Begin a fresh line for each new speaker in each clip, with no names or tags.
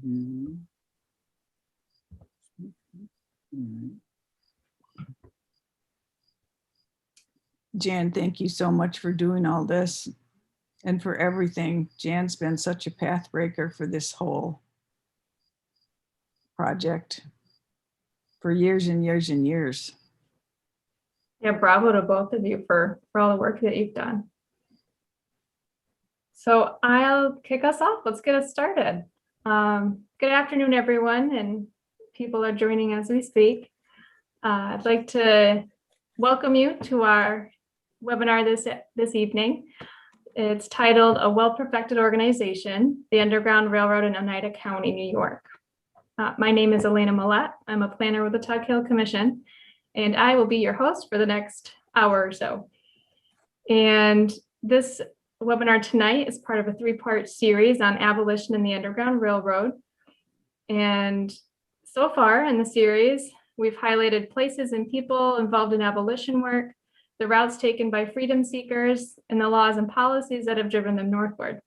Mhm. Mhm. Jan, thank you so much for doing all this and for everything. Jan's been such a path breaker for this whole project for years and years and years.
Yeah, bravo to both of you for all the work that you've done. So I'll kick us off. Let's get us started. Good afternoon, everyone, and people are joining as we speak. I'd like to welcome you to our webinar this evening. It's titled A Well-Perfected Organization, the Underground Railroad in Oneida County, New York. My name is Elena Millette. I'm a planner with the Tug Hill Commission, and I will be your host for the next hour or so. And this webinar tonight is part of a three-part series on abolition in the Underground Railroad. And so far in the series, we've highlighted places and people involved in abolition work, the routes taken by freedom seekers, and the laws and policies that have driven them northward.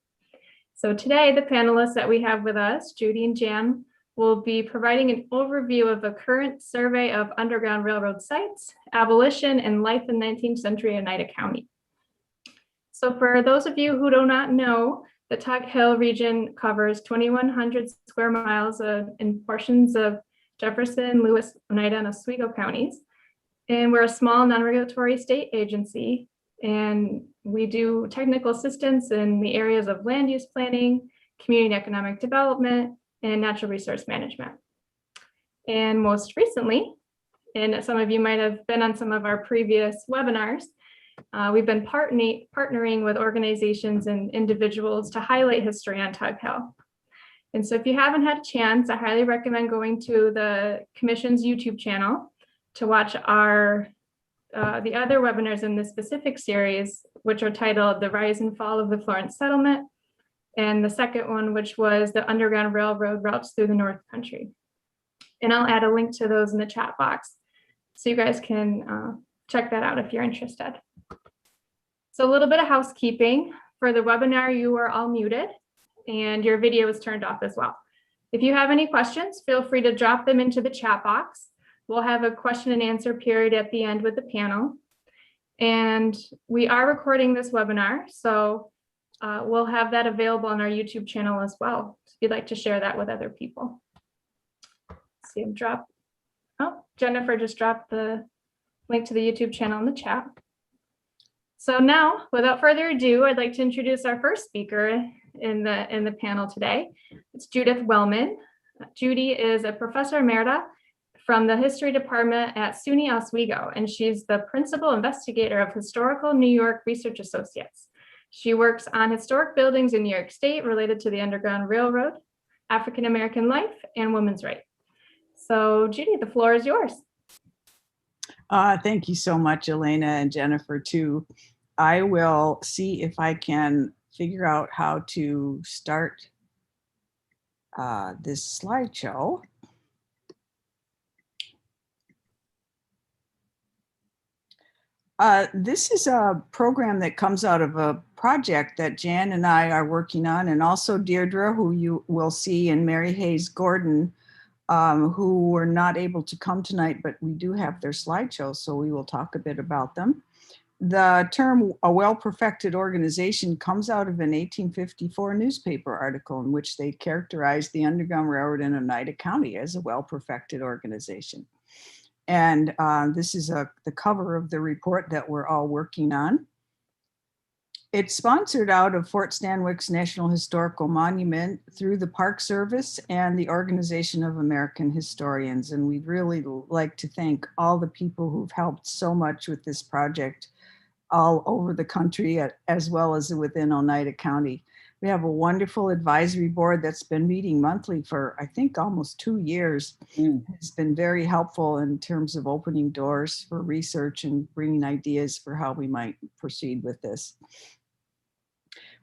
So today, the panelists that we have with us, Judy and Jan, will be providing an overview of a current survey of Underground Railroad sites, abolition, and life in 19th century Oneida County. So for those of you who do not know, the Tug Hill region covers 2,100 square miles in portions of Jefferson, Lewis, Oneida, and Oswego counties. And we're a small non-regulatory state agency, and we do technical assistance in the areas of land use planning, community and economic development, and natural resource management. And most recently, and some of you might have been on some of our previous webinars, we've been partnering with organizations and individuals to highlight history on Tug Hill. And so if you haven't had a chance, I highly recommend going to the Commission's YouTube channel to watch the other webinars in this specific series, which are titled The Rise and Fall of the Florence Settlement, and the second one, which was the Underground Railroad Routes Through the North Country. And I'll add a link to those in the chat box, so you guys can check that out if you're interested. So a little bit of housekeeping. For the webinar, you are all muted and your video is turned off as well. If you have any questions, feel free to drop them into the chat box. We'll have a question and answer period at the end with the panel. And we are recording this webinar, so we'll have that available on our YouTube channel as well, if you'd like to share that with other people. See him drop. Oh, Jennifer just dropped the link to the YouTube channel in the chat. So now, without further ado, I'd like to introduce our first speaker in the panel today. It's Judith Wellman. Judy is a professor emerita from the history department at SUNY Oswego, and she's the principal investigator of Historical New York Research Associates. She works on historic buildings in New York State related to the Underground Railroad, African American life, and women's rights. So Judy, the floor is yours.
Thank you so much, Elena and Jennifer, too. I will see if I can figure out how to start this slideshow. This is a program that comes out of a project that Jan and I are working on, and also Dierdra, who you will see, and Mary Hayes Gordon, who were not able to come tonight, but we do have their slideshow, so we will talk a bit about them. The term a well-perfected organization comes out of an 1854 newspaper article in which they characterized the Underground Railroad in Oneida County as a well-perfected organization. And this is the cover of the report that we're all working on. It's sponsored out of Fort Stanwix's National Historical Monument through the Park Service and the Organization of American Historians. And we'd really like to thank all the people who've helped so much with this project all over the country, as well as within Oneida County. We have a wonderful advisory board that's been meeting monthly for, I think, almost 2 years. It's been very helpful in terms of opening doors for research and bringing ideas for how we might proceed with this.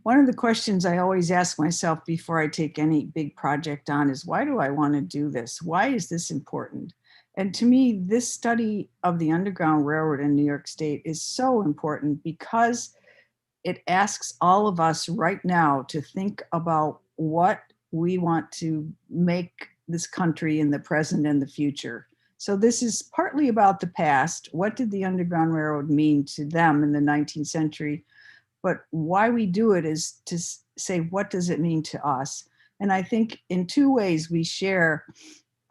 One of the questions I always ask myself before I take any big project on is, why do I want to do this? Why is this important? And to me, this study of the Underground Railroad in New York State is so important because it asks all of us right now to think about what we want to make this country in the present and the future. So this is partly about the past. What did the Underground Railroad mean to them in the 19th century? But why we do it is to say, what does it mean to us? And I think in two ways we share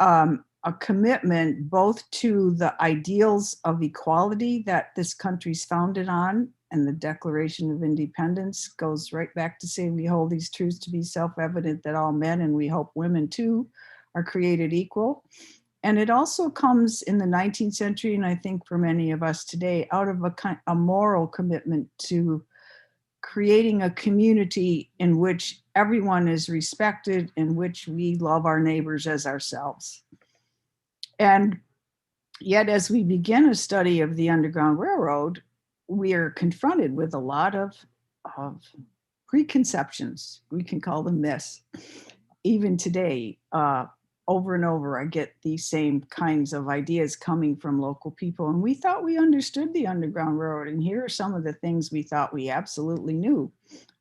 a commitment both to the ideals of equality that this country's founded on, and the Declaration of Independence goes right back to saying we hold these truths to be self-evident that all men, and we hope women too, are created equal. And it also comes in the 19th century, and I think for many of us today, out of a moral commitment to creating a community in which everyone is respected, in which we love our neighbors as ourselves. And yet, as we begin a study of the Underground Railroad, we are confronted with a lot of preconceptions. We can call them myths. Even today, over and over, I get these same kinds of ideas coming from local people. And we thought we understood the Underground Railroad. And here are some of the things we thought we absolutely knew.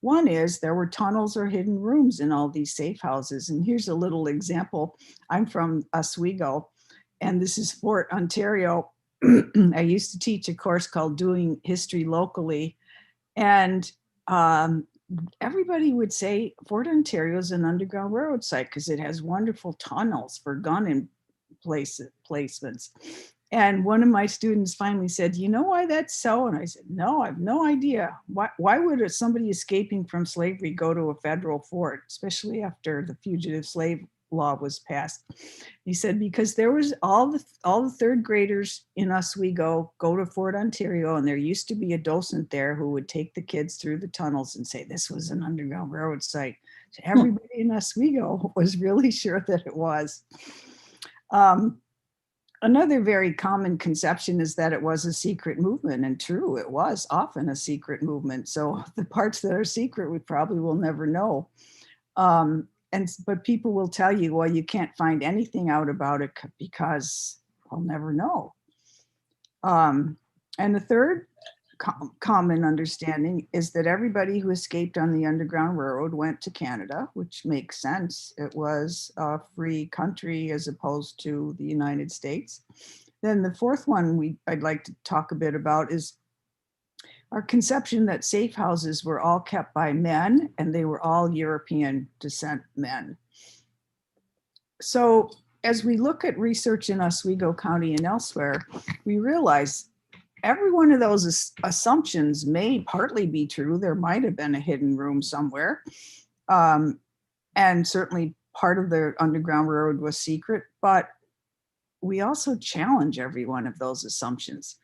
One is there were tunnels or hidden rooms in all these safe houses. And here's a little example. I'm from Oswego, and this is Fort Ontario. I used to teach a course called Doing History Locally. And everybody would say Fort Ontario is an Underground Railroad site because it has wonderful tunnels for gun placements. And one of my students finally said, you know why that's so? And I said, no, I have no idea. Why would somebody escaping from slavery go to a federal fort, especially after the Fugitive Slave Law was passed? He said, because there was all the third graders in Oswego go to Fort Ontario, and there used to be a docent there who would take the kids through the tunnels and say this was an Underground Railroad site. So everybody in Oswego was really sure that it was. Another very common conception is that it was a secret movement, and true, it was often a secret movement. So the parts that are secret, we probably will never know. But people will tell you, well, you can't find anything out about it because I'll never know. And the third common understanding is that everybody who escaped on the Underground Railroad went to Canada, which makes sense. It was a free country as opposed to the United States. Then the fourth one I'd like to talk a bit about is our conception that safe houses were all kept by men, and they were all European descent men. So as we look at research in Oswego County and elsewhere, we realize every one of those assumptions may partly be true. There might have been a hidden room somewhere. And certainly part of the Underground Railroad was secret, but we also challenge every one of those assumptions.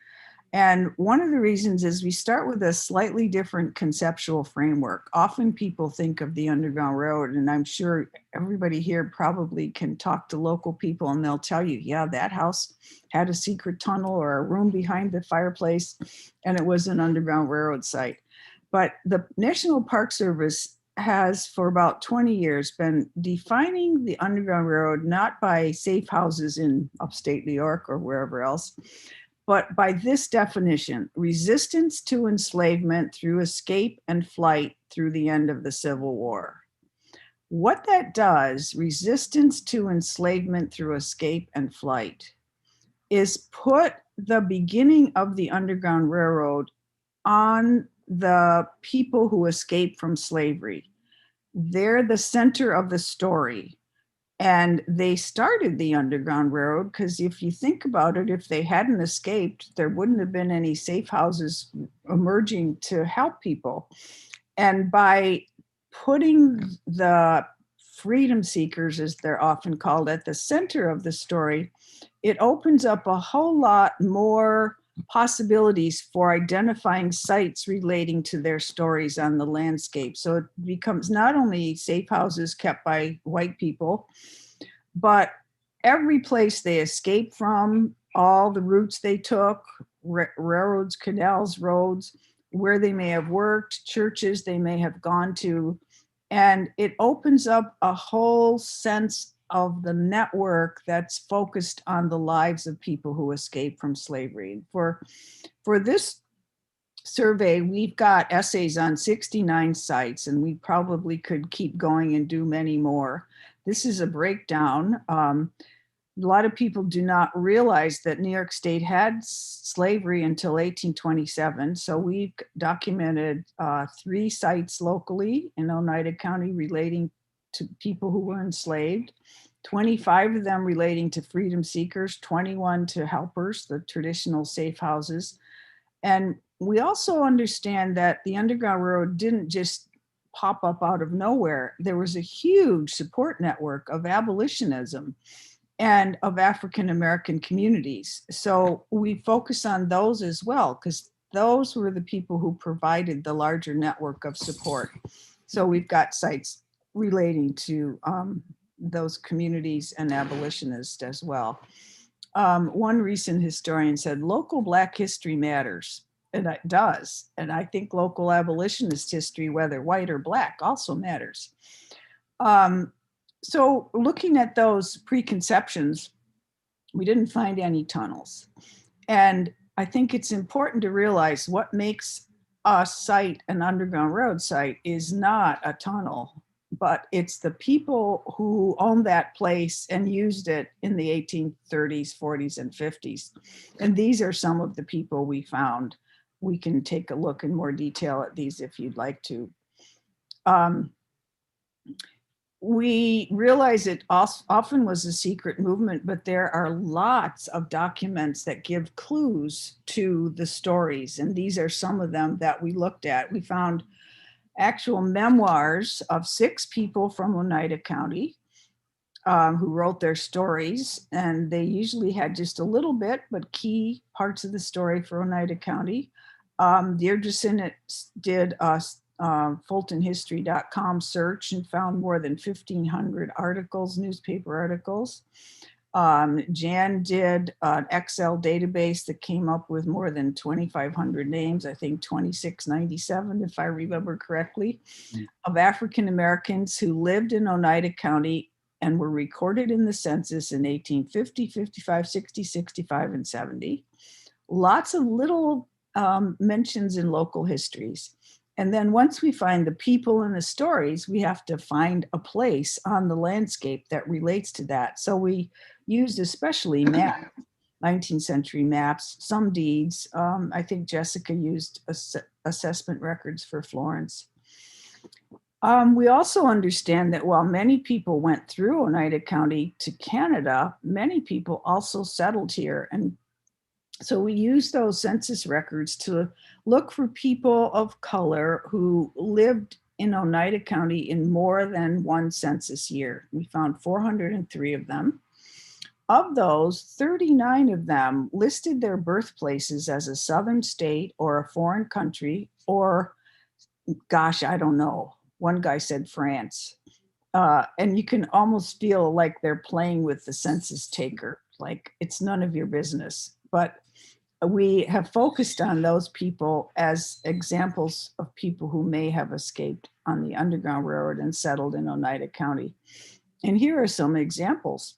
And one of the reasons is we start with a slightly different conceptual framework. Often people think of the Underground Railroad, and I'm sure everybody here probably can talk to local people and they'll tell you, yeah, that house had a secret tunnel or a room behind the fireplace, and it was an Underground Railroad site. But the National Park Service has for about 20 years been defining the Underground Railroad not by safe houses in upstate New York or wherever else, but by this definition: resistance to enslavement through escape and flight through the end of the Civil War. What that does, resistance to enslavement through escape and flight, is put the beginning of the Underground Railroad on the people who escaped from slavery. They're the center of the story. And they started the Underground Railroad because if you think about it, if they hadn't escaped, there wouldn't have been any safe houses emerging to help people. And by putting the freedom seekers, as they're often called, at the center of the story, it opens up a whole lot more possibilities for identifying sites relating to their stories on the landscape. So it becomes not only safe houses kept by white people, but every place they escaped from, all the routes they took, railroads, canals, roads, where they may have worked, churches they may have gone to. And it opens up a whole sense of the network that's focused on the lives of people who escaped from slavery. For this survey, we've got essays on 69 sites, and we probably could keep going and do many more. This is a breakdown. A lot of people do not realize that New York State had slavery until 1827. So we've documented 3 sites locally in Oneida County relating to people who were enslaved, 25 of them relating to freedom seekers, 21 to helpers, the traditional safe houses. And we also understand that the Underground Railroad didn't just pop up out of nowhere. There was a huge support network of abolitionism and of African American communities. So we focus on those as well, because those were the people who provided the larger network of support. So we've got sites relating to those communities and abolitionists as well. One recent historian said, local Black history matters, and it does. And I think local abolitionist history, whether white or Black, also matters. So looking at those preconceptions, we didn't find any tunnels. And I think it's important to realize what makes a site an Underground Road site is not a tunnel, but it's the people who owned that place and used it in the 1830s, 40s, and 50s. And these are some of the people we found. We can take a look in more detail at these if you'd like to. We realize it often was a secret movement, but there are lots of documents that give clues to the stories. And these are some of them that we looked at. We found actual memoirs of 6 people from Oneida County who wrote their stories. And they usually had just a little bit, but key parts of the story for Oneida County. Dierdra Synon did a FultonHistory.com search and found more than 1,500 articles, newspaper articles. Jan did an Excel database that came up with more than 2,500 names, I think 2697, if I remember correctly, of African Americans who lived in Oneida County and were recorded in the census in 1850, 55, 60, 65, and 70. Lots of little mentions in local histories. And then once we find the people and the stories, we have to find a place on the landscape that relates to that. So we used especially maps, 19th century maps, some deeds. I think Jessica used assessment records for Florence. We also understand that while many people went through Oneida County to Canada, many people also settled here. And so we use those census records to look for people of color who lived in Oneida County in more than one census year. We found 403 of them. Of those, 39 of them listed their birthplaces as a southern state or a foreign country, or gosh, I don't know. One guy said France. And you can almost feel like they're playing with the census taker, like it's none of your business. But we have focused on those people as examples of people who may have escaped on the Underground Railroad and settled in Oneida County. And here are some examples.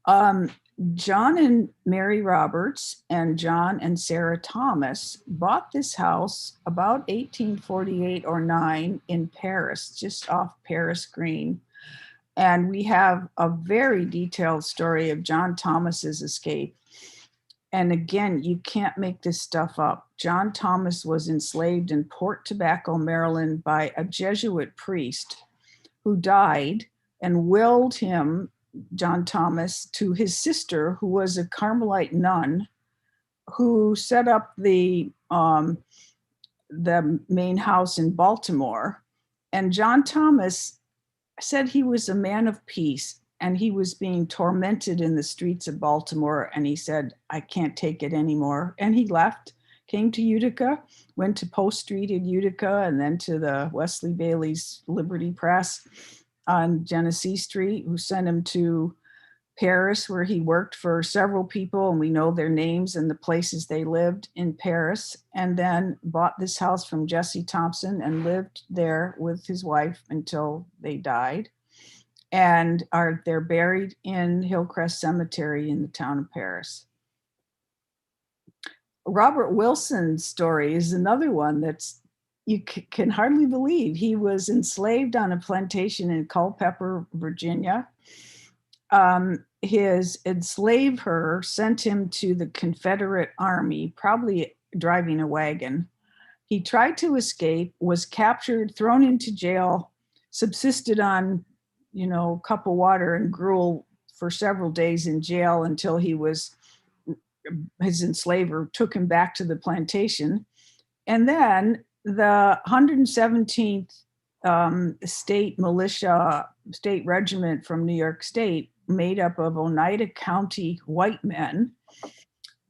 John and Mary Roberts and John and Sarah Thomas bought this house about 1848 or 9 in Paris, just off Paris Green. And we have a very detailed story of John Thomas's escape. And again, you can't make this stuff up. John Thomas was enslaved in Port Tobacco, Maryland by a Jesuit priest who died and willed him, John Thomas, to his sister, who was a Carmelite nun, who set up the main house in Baltimore. And John Thomas said he was a man of peace, and he was being tormented in the streets of Baltimore. And he said, I can't take it anymore. And he left, came to Utica, went to Post Street in Utica, and then to the Wesley Bailey's Liberty Press on Genesee Street, who sent him to Paris, where he worked for several people, and we know their names and the places they lived in Paris, and then bought this house from Jesse Thompson and lived there with his wife until they died. And they're buried in Hillcrest Cemetery in the town of Paris. Robert Wilson's story is another one that's you can hardly believe. He was enslaved on a plantation in Culpeper, Virginia. His enslaver sent him to the Confederate Army, probably driving a wagon. He tried to escape, was captured, thrown into jail, subsisted on, a cup of water and gruel for several days in jail until his enslaver took him back to the plantation. And then the 117th state militia, state regiment from New York State, made up of Oneida County white men,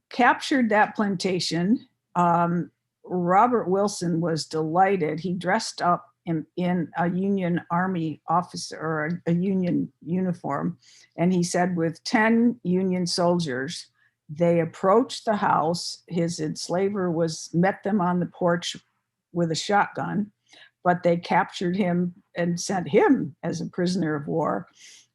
captured that plantation. Robert Wilson was delighted. He dressed up in a Union Army officer or a Union uniform. And he said with 10 Union soldiers, they approached the house. His enslaver met them on the porch with a shotgun, but they captured him and sent him as a prisoner of war.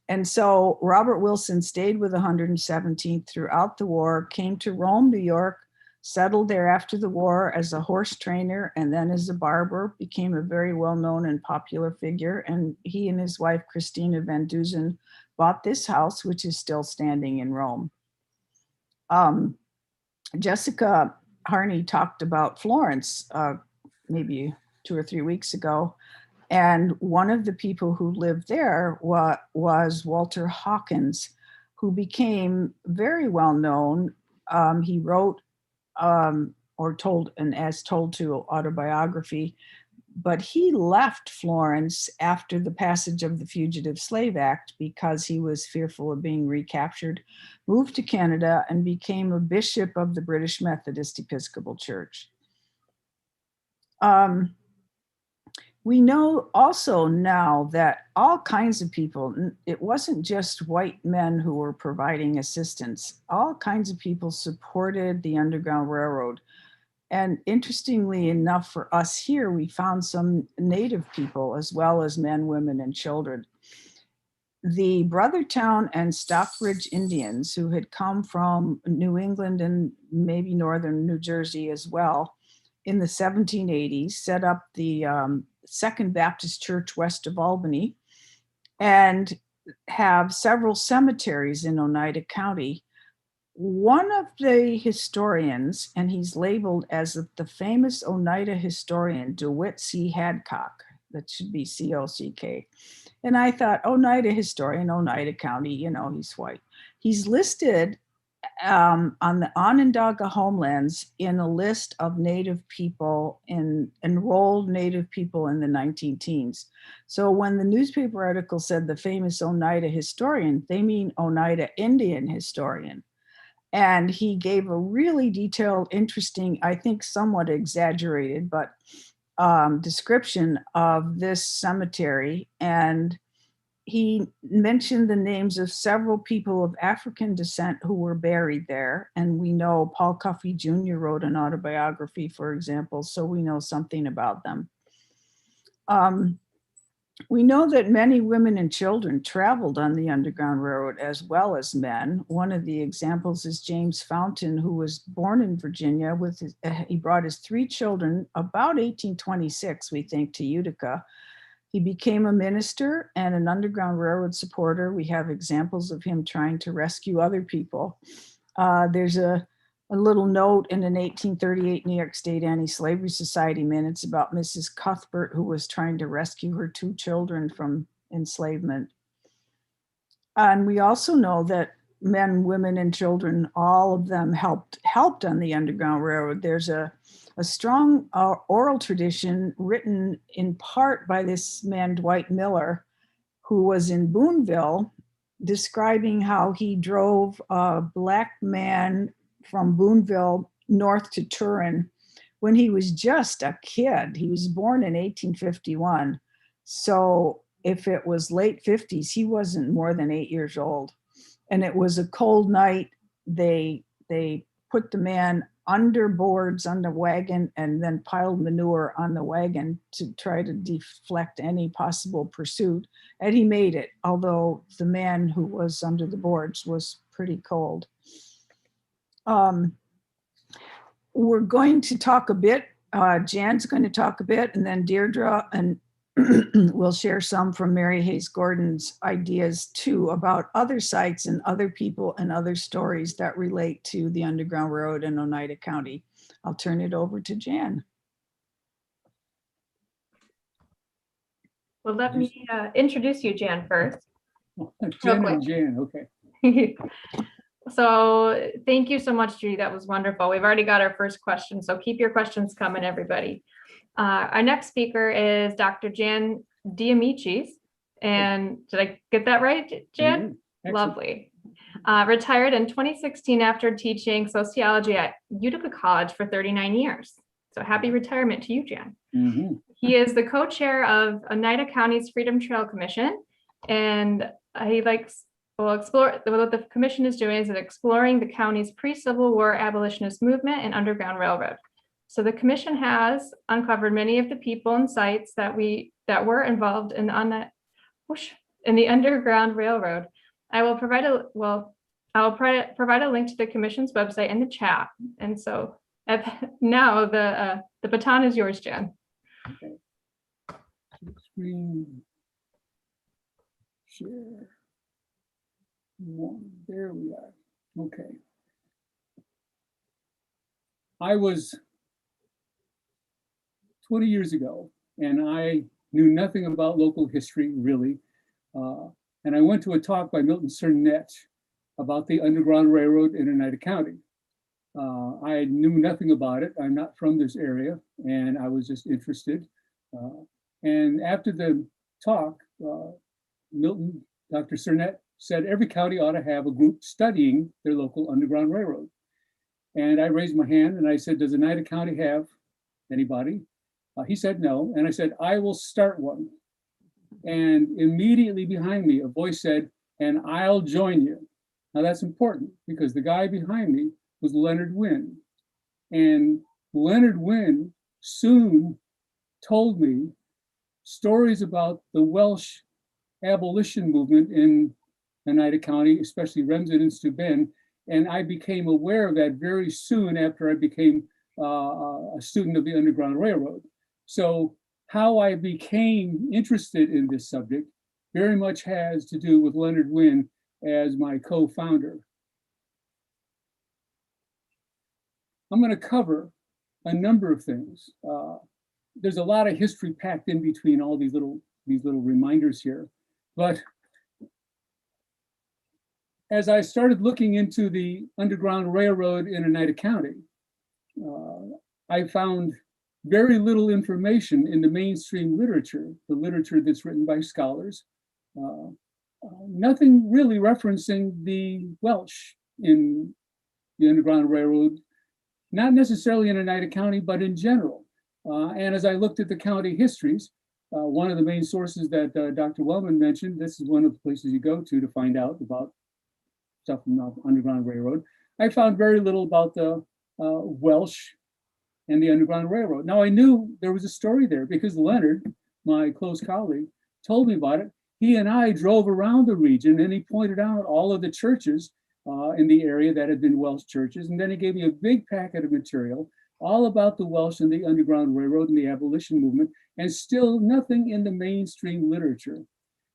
And so Robert Wilson stayed with the 117th throughout the war, came to Rome, New York, settled there after the war as a horse trainer and then as a barber, became a very well-known and popular figure. And he and his wife, Christina Van Dusen, bought this house, which is still standing in Rome. Jessica Harney talked about Florence maybe 2 or 3 weeks ago. And one of the people who lived there was Walter Hawkins, who became very well known. He wrote or told an as told to autobiography, but he left Florence after the passage of the Fugitive Slave Act because he was fearful of being recaptured, moved to Canada, and became a bishop of the British Methodist Episcopal Church. We know also now that all kinds of people, it wasn't just white men who were providing assistance, all kinds of people supported the Underground Railroad. And interestingly enough for us here, we found some Native people as well as men, women, and children. The Brothertown and Stockbridge Indians, who had come from New England and maybe northern New Jersey as well, in the 1780s, set up the Second Baptist Church west of Albany and have several cemeteries in Oneida County. One of the historians, and he's labeled as the famous Oneida historian, DeWitt C. Hadcock, that should be C-O-C-K. And I thought, Oneida historian, Oneida County, he's white. He's listed on the Onondaga homelands in a list of Native people, enrolled Native people in the 19 teens. So when the newspaper article said the famous Oneida historian, they mean Oneida Indian historian. And he gave a really detailed, interesting, I think somewhat exaggerated, but description of this cemetery. And he mentioned the names of several people of African descent who were buried there. And we know Paul Cuffey Jr. wrote an autobiography, for example, so we know something about them. We know that many women and children traveled on the Underground Railroad as well as men. One of the examples is James Fountain, who was born in Virginia. He brought his 3 children about 1826, we think, to Utica. He became a minister and an Underground Railroad supporter. We have examples of him trying to rescue other people. There's a little note in an 1838 New York State Anti-Slavery Society minutes about Mrs. Cuthbert, who was trying to rescue her 2 children from enslavement. And we also know that men, women, and children, all of them helped on the Underground Railroad. There's a strong oral tradition written in part by this man, Dwight Miller, who was in Boonville, describing how he drove a Black man from Boonville north to Turin when he was just a kid. He was born in 1851. So if it was late 50s, he wasn't more than 8 years old. And it was a cold night. They put the man under boards on the wagon and then piled manure on the wagon to try to deflect any possible pursuit. And he made it, although the man who was under the boards was pretty cold. we're going to talk a bit. Jan's going to talk a bit, and then Deirdre and we'll share some from Mary Hayes Gordon's ideas too about other sites and other people and other stories that relate to the Underground Railroad in Oneida County. I'll turn it over to Jan.
Well, let me introduce you, Jan, first.
Jan and Jan, okay.
So thank you so much, Judy. That was wonderful. We've already got our first question, so keep your questions coming, everybody. Our next speaker is Dr. Jan Diamicis. And did I get that right, Jan?
Mm-hmm.
Lovely. Retired in 2016 after teaching sociology at Utica College for 39 years. So happy retirement to you, Jan.
Mm-hmm.
He is the co-chair of Oneida County's Freedom Trail Commission, and he will explore what the commission is doing is exploring the county's pre-Civil War abolitionist movement and Underground Railroad. So the commission has uncovered many of the people and sites that were involved in the Underground Railroad. I will provide a link to the commission's website in the chat. And so now the baton is yours, Jan.
Okay. Screen share. There we are. Okay. I was 20 years ago, and I knew nothing about local history, really. And I went to a talk by Milton Cernett about the Underground Railroad in Oneida County. I knew nothing about it. I'm not from this area, and I was just interested. And after the talk, Dr. Cernett said every county ought to have a group studying their local Underground Railroad. And I raised my hand and I said, does Oneida County have anybody? He said no. And I said, I will start one. And immediately behind me, a voice said, and I'll join you. Now that's important because the guy behind me was Leonard Wynn. And Leonard Wynn soon told me stories about the Welsh abolition movement in Oneida County, especially Remsen and Steuben. And I became aware of that very soon after I became a student of the Underground Railroad. So how I became interested in this subject very much has to do with Leonard Wynn as my co-founder. I'm going to cover a number of things. There's a lot of history packed in between all these little reminders here. But as I started looking into the Underground Railroad in Oneida County, I found very little information in the mainstream literature, the literature that's written by scholars. Nothing really referencing the Welsh in the Underground Railroad, not necessarily in Oneida County, but in general. And as I looked at the county histories, one of the main sources that Dr. Wellman mentioned, this is one of the places you go to find out about stuff from the Underground Railroad. I found very little about the Welsh and the Underground Railroad. Now I knew there was a story there because Leonard, my close colleague, told me about it. He and I drove around the region and he pointed out all of the churches in the area that had been Welsh churches. And then he gave me a big packet of material all about the Welsh and the Underground Railroad and the abolition movement, and still nothing in the mainstream literature.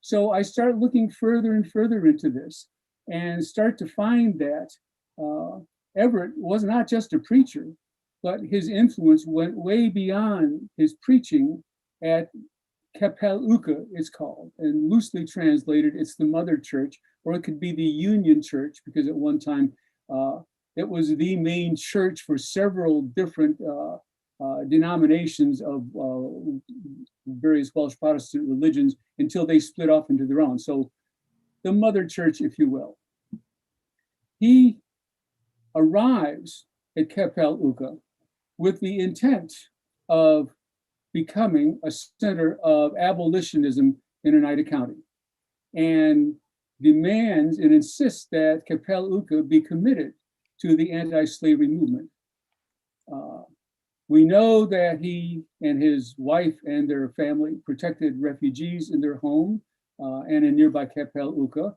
So I start looking further and further into this and start to find that Everett was not just a preacher, but his influence went way beyond his preaching at Capel Uka, it's called, and loosely translated, it's the mother church, or it could be the Union Church, because at one time it was the main church for several different denominations of various Welsh Protestant religions until they split off into their own. So the mother church, if you will. He arrives at Capel Uka with the intent of becoming a center of abolitionism in Oneida County, and demands and insists that Capel Uka be committed to the anti-slavery movement. We know that he and his wife and their family protected refugees in their home and in nearby Capel Uka.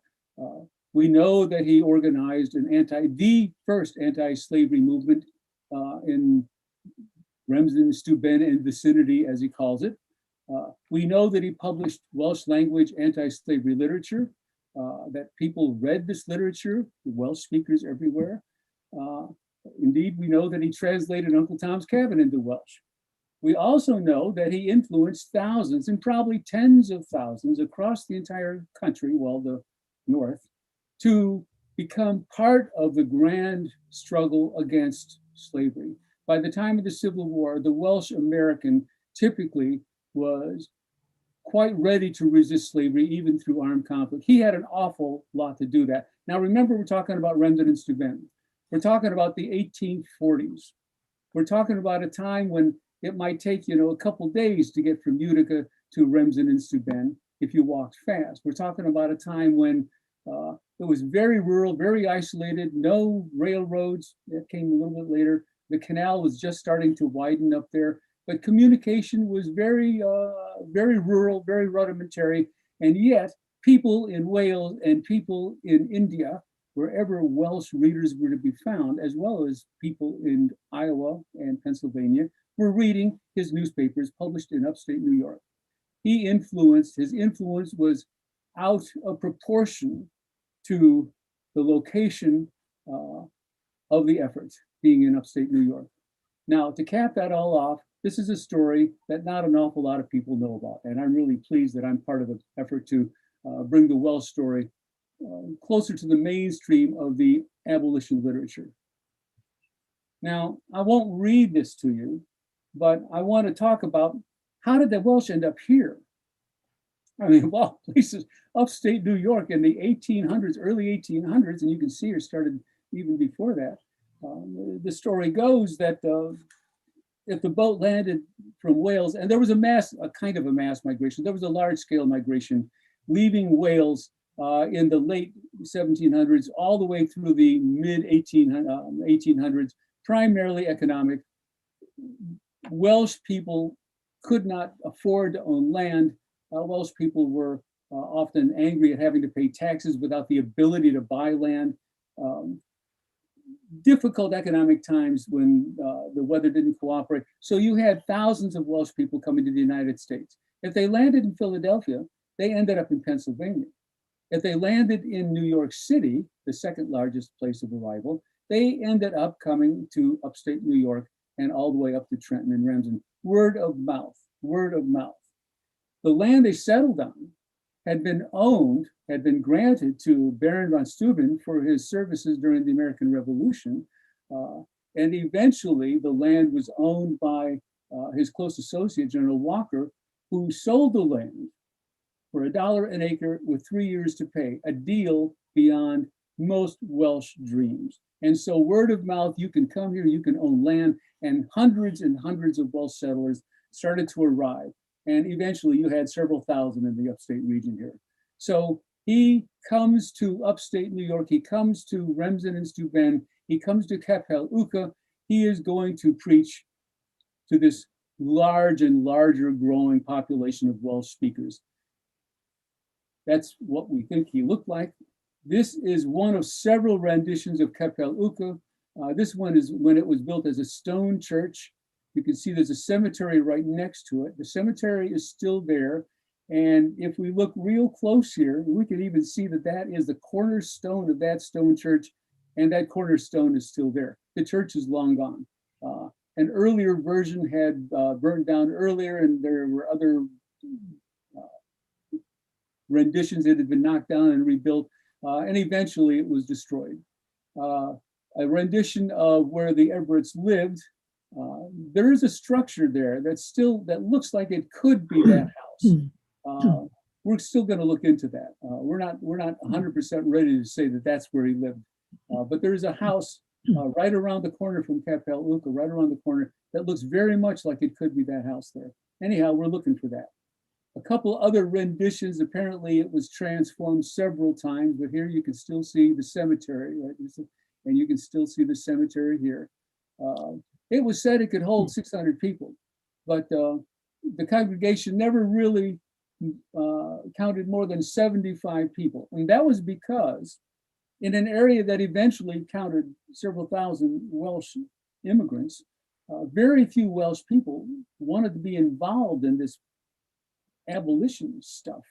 We know that he organized the first anti-slavery movement in Remsen, Steuben, and vicinity, as he calls it. We know that he published Welsh language anti-slavery literature, that people read this literature, the Welsh speakers everywhere. Indeed, we know that he translated Uncle Tom's Cabin into Welsh. We also know that he influenced thousands and probably tens of thousands across the entire country, well, the North, to become part of the grand struggle against slavery. By the time of the Civil War, the Welsh American typically was quite ready to resist slavery, even through armed conflict. He had an awful lot to do that. Now, remember, we're talking about Remsen and Steuben. We're talking about the 1840s. We're talking about a time when it might take, a couple days to get from Utica to Remsen and Steuben if you walked fast. We're talking about a time when it was very rural, very isolated, no railroads. That came a little bit later. The canal was just starting to widen up there, but communication was very, very rural, very rudimentary. And yet people in Wales and people in India, wherever Welsh readers were to be found, as well as people in Iowa and Pennsylvania, were reading his newspapers published in upstate New York. His influence was out of proportion to the location of the efforts being in upstate New York. Now, to cap that all off, this is a story that not an awful lot of people know about. And I'm really pleased that I'm part of the effort to bring the Welsh story closer to the mainstream of the abolition literature. Now, I won't read this to you, but I want to talk about how did the Welsh end up here? I mean, well, places upstate New York in the 1800s, early 1800s, and you can see it started even before that. The story goes that if the boat landed from Wales, and there was a kind of a mass migration, there was a large scale migration leaving Wales in the late 1700s all the way through the mid 1800s, primarily economic. Welsh people could not afford to own land. Welsh people were often angry at having to pay taxes without the ability to buy land. Difficult economic times when the weather didn't cooperate. So you had thousands of Welsh people coming to the United States. If they landed in Philadelphia, they ended up in Pennsylvania. If they landed in New York City, the second largest place of arrival, they ended up coming to upstate New York and all the way up to Trenton and Remsen. Word of mouth, word of mouth. The land they settled on had been granted to Baron von Steuben for his services during the American Revolution. And eventually the land was owned by his close associate, General Walker, who sold the land for $1 an acre with 3 years to pay, a deal beyond most Welsh dreams. And so word of mouth, you can come here, you can own land, and hundreds of Welsh settlers started to arrive. And eventually you had several thousand in the upstate region here. So he comes to upstate New York, he comes to Remsen and Steuben, he comes to Capel Uca. He is going to preach to this large and larger growing population of Welsh speakers. That's what we think he looked like. This is one of several renditions of Capel Uca. This one is when it was built as a stone church. You can see there's a cemetery right next to it. The cemetery is still there. And if we look real close here, we can even see that that is the cornerstone of that stone church. And that cornerstone is still there. The church is long gone. An earlier version had burned down earlier, and there were other renditions that had been knocked down and rebuilt. And eventually it was destroyed. A rendition of where the Everetts lived. There is a structure there that looks like it could be that house. We're still going to look into that. We're not 100% ready to say that that's where he lived. But there is a house right around the corner from Capel Uca, right around the corner, that looks very much like it could be that house there. Anyhow, we're looking for that. A couple other renditions, apparently it was transformed several times, but here you can still see the cemetery, right? And you can still see the cemetery here. It was said it could hold 600 people, but the congregation never really counted more than 75 people. And that was because in an area that eventually counted several thousand Welsh immigrants, very few Welsh people wanted to be involved in this abolition stuff.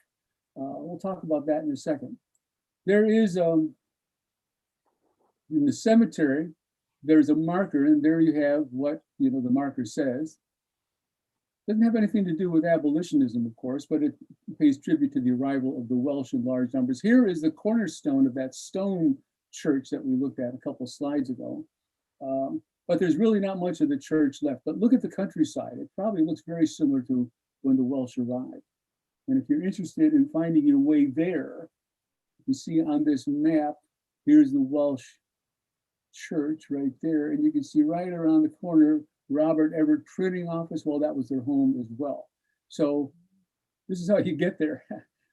We'll talk about that in a second. There is, in the cemetery, there's a marker, and there you have what the marker says. Doesn't have anything to do with abolitionism, of course, but it pays tribute to the arrival of the Welsh in large numbers. Here is the cornerstone of that stone church that we looked at a couple slides ago. But there's really not much of the church left. But look at the countryside. It probably looks very similar to when the Welsh arrived. And if you're interested in finding your way there, you see on this map, here's the Welsh church right there. And you can see right around the corner, Robert Everett printing office. Well, that was their home as well. So this is how you get there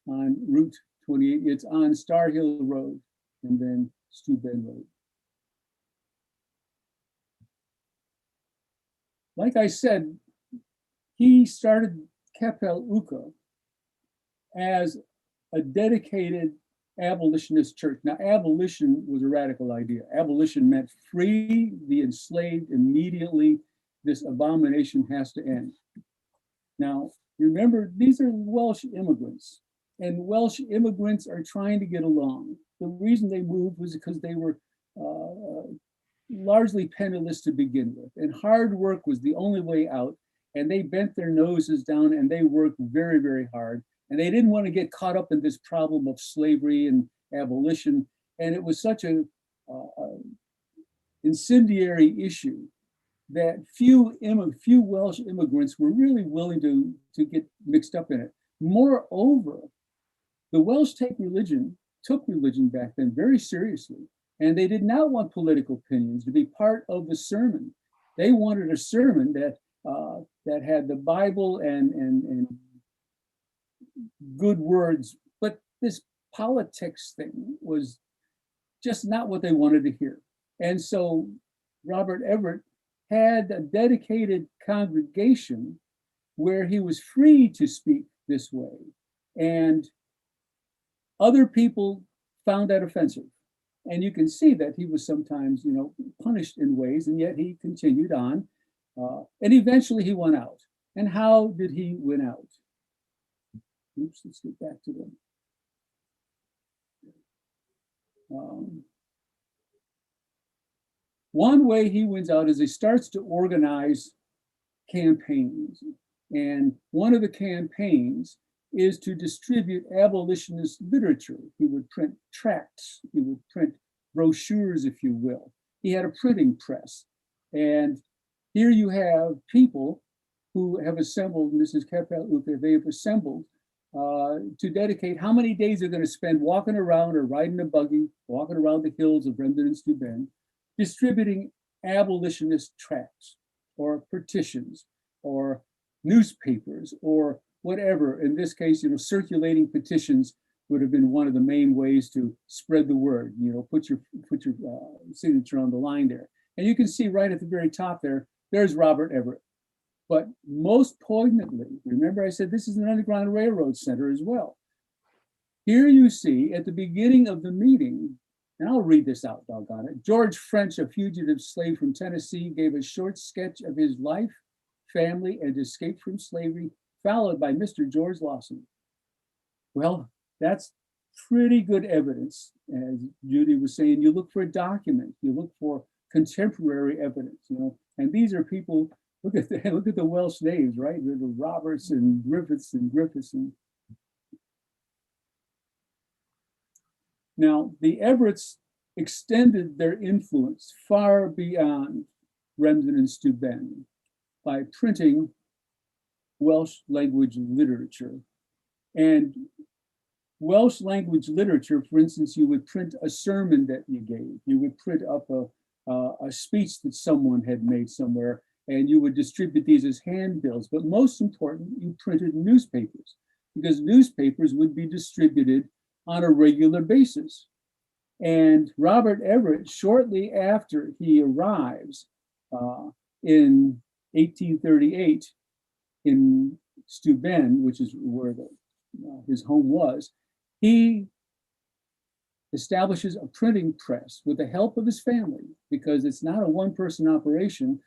on Route 28. It's on Star Hill Road and then Steuben Road. Like I said, he started Capel Uka as a dedicated abolitionist church. Now, abolition was a radical idea. Abolition meant free the enslaved immediately. This abomination has to end. Now, remember, these are Welsh immigrants, and Welsh immigrants are trying to get along. The reason they moved was because they were largely penniless to begin with, and hard work was the only way out, and they bent their noses down and they worked very, very hard, and they didn't want to get caught up in this problem of slavery and abolition, and it was such a incendiary issue that few Welsh immigrants were really willing to get mixed up in it. Moreover, the Welsh took religion back then very seriously, and they did not want political opinions to be part of the sermon. They wanted a sermon that had the Bible and good words, but this politics thing was just not what they wanted to hear. And so Robert Everett had a dedicated congregation where he was free to speak this way. And other people found that offensive. And you can see that he was sometimes, punished in ways, and yet he continued on. And eventually he won out. And how did he win out? Oops, let's get back to them. One way he wins out is he starts to organize campaigns. And one of the campaigns is to distribute abolitionist literature. He would print tracts, he would print brochures, if you will. He had a printing press. And here you have people who have assembled, and this is Capel Uka, they have assembled to dedicate how many days they're going to spend walking around or riding a buggy, walking around the hills of Brendan and Steuben, distributing abolitionist tracts or petitions or newspapers or whatever. In this case, circulating petitions would have been one of the main ways to spread the word. Put your signature on the line there. And you can see right at the very top there's Robert Everett. But most poignantly, remember I said this is an Underground Railroad Center as well. Here you see at the beginning of the meeting, and I'll read this out, doggone it. George French, a fugitive slave from Tennessee, gave a short sketch of his life, family, and escape from slavery, followed by Mr. George Lawson. Well, that's pretty good evidence. As Judy was saying, you look for a document, you look for contemporary evidence, and these are people, look at the Welsh names, right? The Roberts and Griffiths and Griffiths. Now, the Everetts extended their influence far beyond Remsen and Steuben by printing Welsh language literature. And Welsh language literature, for instance, you would print a sermon that you gave. You would print up a speech that someone had made somewhere, and you would distribute these as handbills. But most important, you printed newspapers, because newspapers would be distributed on a regular basis. And Robert Everett, shortly after he arrives in 1838 in Steuben, which is where his home was, he establishes a printing press with the help of his family, because it's not a one-person operation.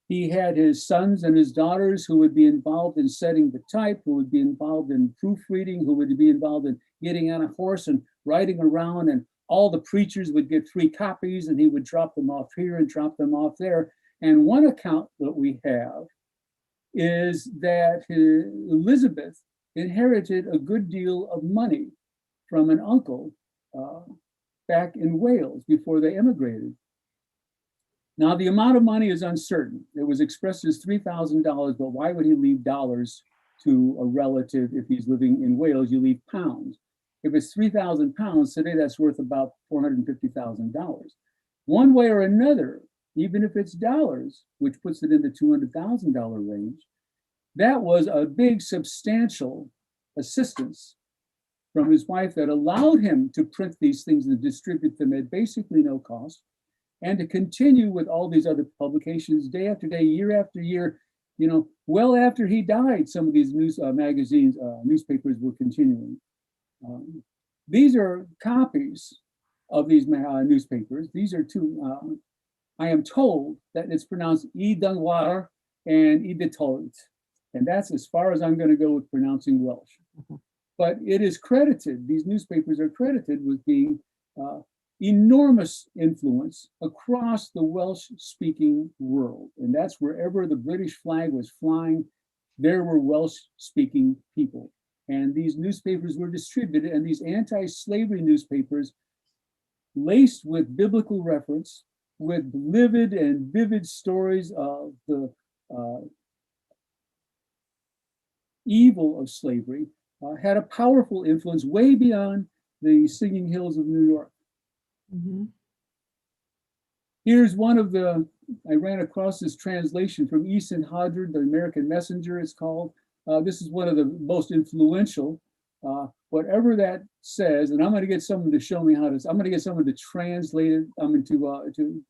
He had his sons and his daughters who would be involved in setting the type, who would be involved in proofreading, who would be involved in getting on a horse and riding around, and all the preachers would get free copies, and he would drop them off here and drop them off there. And one account that we have is that Elizabeth inherited a good deal of money from an uncle back in Wales before they immigrated. Now, the amount of money is uncertain. It was expressed as $3,000, but why would he leave dollars to a relative if he's living in Wales? You leave pounds. If it's 3,000 pounds, today that's worth about $450,000. One way or another, even if it's dollars, which puts it in the $200,000 range, that was a big, substantial assistance from his wife that allowed him to print these things and distribute them at basically no cost, and to continue with all these other publications day after day, year after year. You know, well after he died, some of these newspapers were continuing. These are copies of these newspapers. These are two. I am told that it's pronounced I Dungwar and I Detolt, and that's as far as I'm going to go with pronouncing Welsh. But it is credited, these newspapers are credited with being enormous influence across the Welsh-speaking world. And that's wherever the British flag was flying, there were Welsh-speaking people. And these newspapers were distributed, and these anti-slavery newspapers, laced with biblical reference, with livid and vivid stories of the evil of slavery, had a powerful influence way beyond the singing hills of New York.
Mm-hmm.
Here's one of the, I ran across this translation from Ethan Hoddard, the American Messenger, it's called. This is one of the most influential. Whatever that says, and I'm going to get someone to show me how to, I'm going to get someone to translate it, to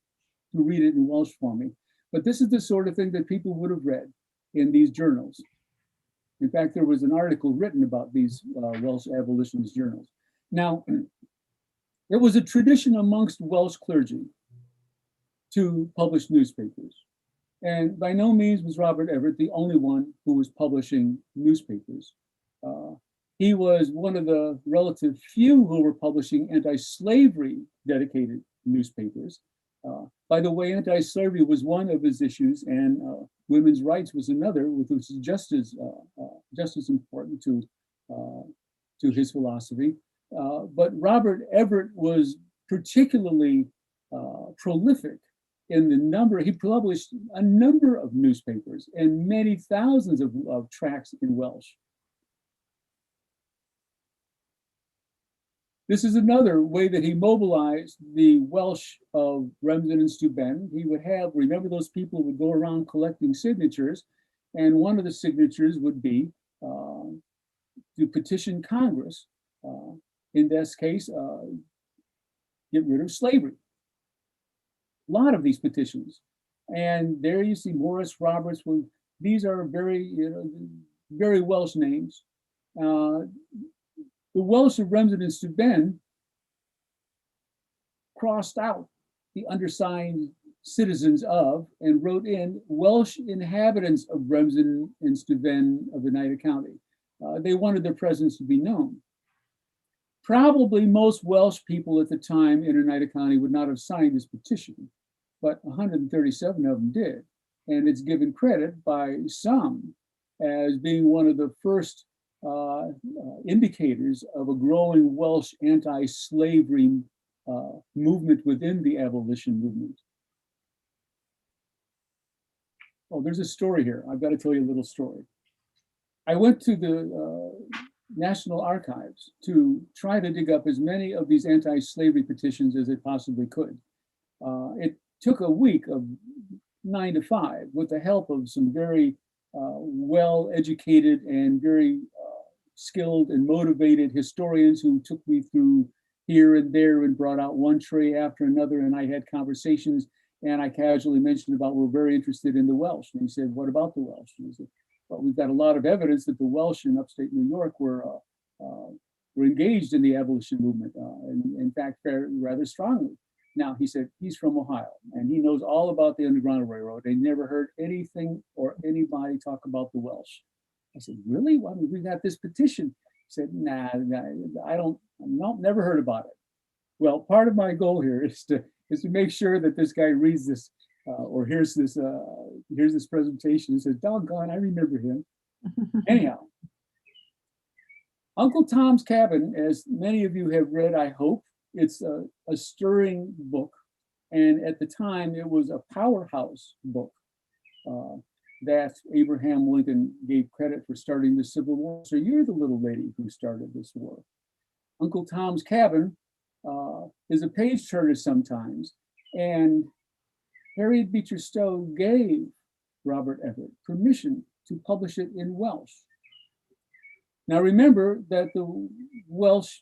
read it in Welsh for me. But this is the sort of thing that people would have read in these journals. In fact, there was an article written about these Welsh abolitionist journals. Now, there was a tradition amongst Welsh clergy to publish newspapers. And by no means was Robert Everett the only one who was publishing newspapers. He was one of the relative few who were publishing anti-slavery dedicated newspapers. By the way, anti-slavery was one of his issues, and women's rights was another, which was just as important to his philosophy. But Robert Everett was particularly prolific in the number. He published a number of newspapers and many thousands of tracts in Welsh. This is another way that he mobilized the Welsh of Remsen and Steuben. He would have, remember, those people would go around collecting signatures, and one of the signatures would be to petition Congress, in this case, get rid of slavery. A lot of these petitions. And there you see Morris Roberts. These are very, very Welsh names. The Welsh of Remsen and Steuben crossed out the undersigned citizens of and wrote in Welsh inhabitants of Remsen and Steuben of Oneida County. They wanted their presence to be known. Probably most Welsh people at the time in Oneida County would not have signed this petition, but 137 of them did. And it's given credit by some as being one of the first indicators of a growing Welsh anti-slavery movement within the abolition movement. Oh, there's a story here. I've got to tell you a little story. I went to the National Archives to try to dig up as many of these anti-slavery petitions as I possibly could. It took a week of 9 to 5 with the help of some very well-educated and very skilled and motivated historians who took me through here and there and brought out one tray after another, and I had conversations, and I casually mentioned about we're very interested in the Welsh. And he said, what about the Welsh? And he said, well, we've got a lot of evidence that the Welsh in upstate New York were were engaged in the abolition movement, and in fact, rather strongly. Now, he said he's from Ohio, and he knows all about the Underground Railroad. He never heard anything or anybody talk about the Welsh. I said, really? Well, we got this petition. He said, nah, I don't, no, never heard about it. Well, part of my goal here is to make sure that this guy reads this or hears this presentation and says, doggone, I remember him. Anyhow, Uncle Tom's Cabin, as many of you have read, I hope, it's a stirring book. And at the time, it was a powerhouse book that Abraham Lincoln gave credit for starting the Civil War. So you're the little lady who started this war. Uncle Tom's Cabin is a page turner sometimes. And Harriet Beecher Stowe gave Robert Everett permission to publish it in Welsh. Now remember that the Welsh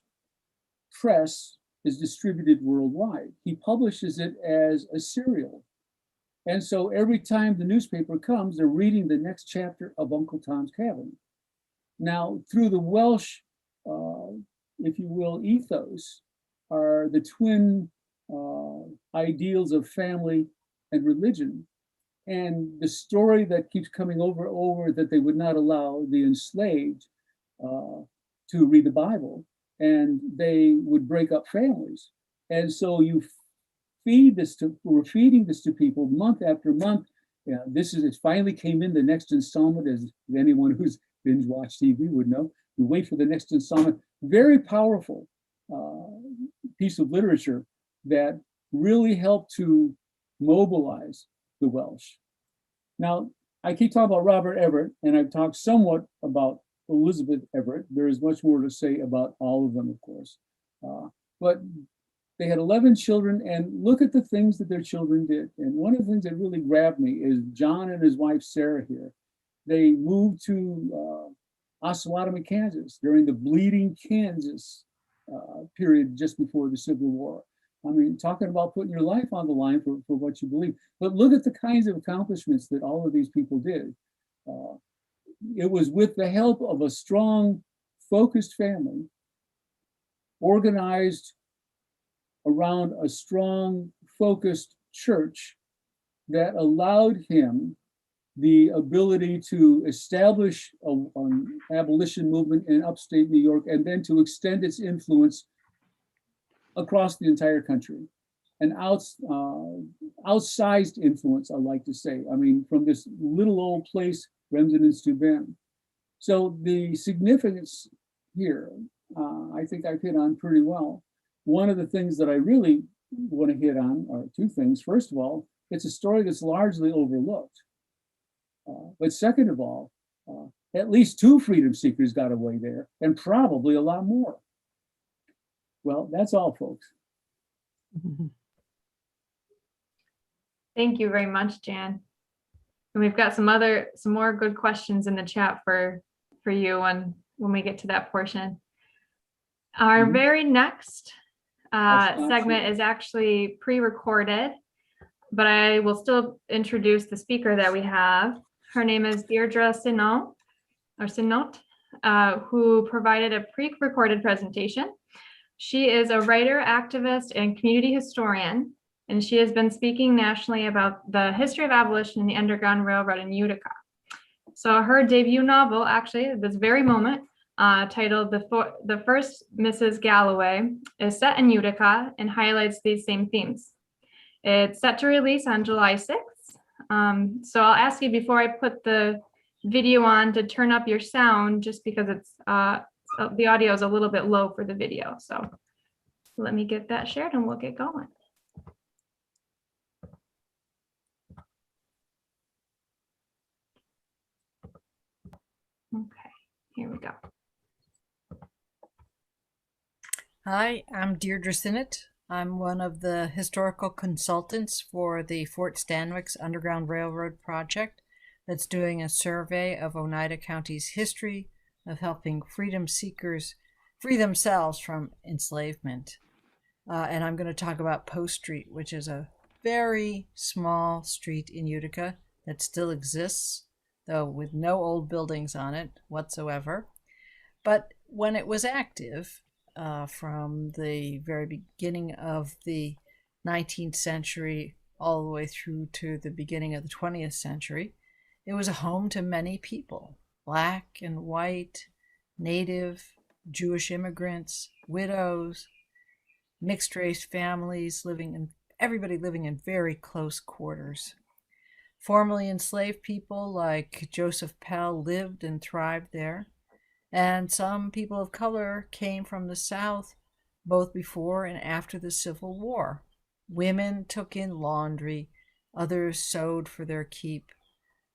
press is distributed worldwide. He publishes it as a serial. And so every time the newspaper comes, they're reading the next chapter of Uncle Tom's Cabin. Now, through the Welsh, if you will, ethos, are the twin ideals of family and religion. And the story that keeps coming over that they would not allow the enslaved to read the Bible, and they would break up families. And so we're feeding this to people month after month. Yeah, it finally came in the next installment, as anyone who's binge watched TV would know. We wait for the next installment. Very powerful piece of literature that really helped to mobilize the Welsh. Now, I keep talking about Robert Everett, and I've talked somewhat about Elizabeth Everett. There is much more to say about all of them, of course. But they had 11 children, and look at the things that their children did. And one of the things that really grabbed me is John and his wife, Sarah, here. They moved to Osawatomie, Kansas during the Bleeding Kansas period just before the Civil War. I mean, talking about putting your life on the line for what you believe. But look at the kinds of accomplishments that all of these people did. It was with the help of a strong, focused family, organized around a strong, focused church, that allowed him the ability to establish an abolition movement in upstate New York, and then to extend its influence across the entire country. An outsized influence, I like to say. I mean, from this little old place, Remsen-in-Steuben. So the significance here, I think I've hit on pretty well. One of the things that I really want to hit on are two things. First of all, it's a story that's largely overlooked. But second of all, at least two freedom seekers got away there, and probably a lot more. Well, that's all, folks.
Thank you very much, Jan. And we've got some more good questions in the chat for you when we get to that portion. Our very next segment is actually pre-recorded, but I will still introduce the speaker that we have. Her name is Dierdra Synon, or Synon, who provided a pre-recorded presentation. She is a writer, activist, and community historian, and she has been speaking nationally about the history of abolition in the Underground Railroad in Utica. So her debut novel, actually, at this very moment, titled The First Mrs. Galloway, is set in Utica and highlights these same themes. It's set to release on July 6th. So I'll ask you before I put the video on to turn up your sound, just because it's the audio is a little bit low for the video. So let me get that shared and we'll get going. Okay, here we go.
Hi, I'm Dierdra Synon. I'm one of the historical consultants for the Fort Stanwix Underground Railroad project that's doing a survey of Oneida County's history of helping freedom seekers free themselves from enslavement. And I'm going to talk about Post Street, which is a very small street in Utica that still exists, though with no old buildings on it whatsoever. But when it was active, from the very beginning of the 19th century all the way through to the beginning of the 20th century, it was a home to many people, black and white, native, Jewish immigrants, widows, mixed race families everybody living in very close quarters. Formerly enslaved people like Joseph Pell lived and thrived there, and some people of color came from the South both before and after the Civil War. Women took in laundry, others sewed for their keep.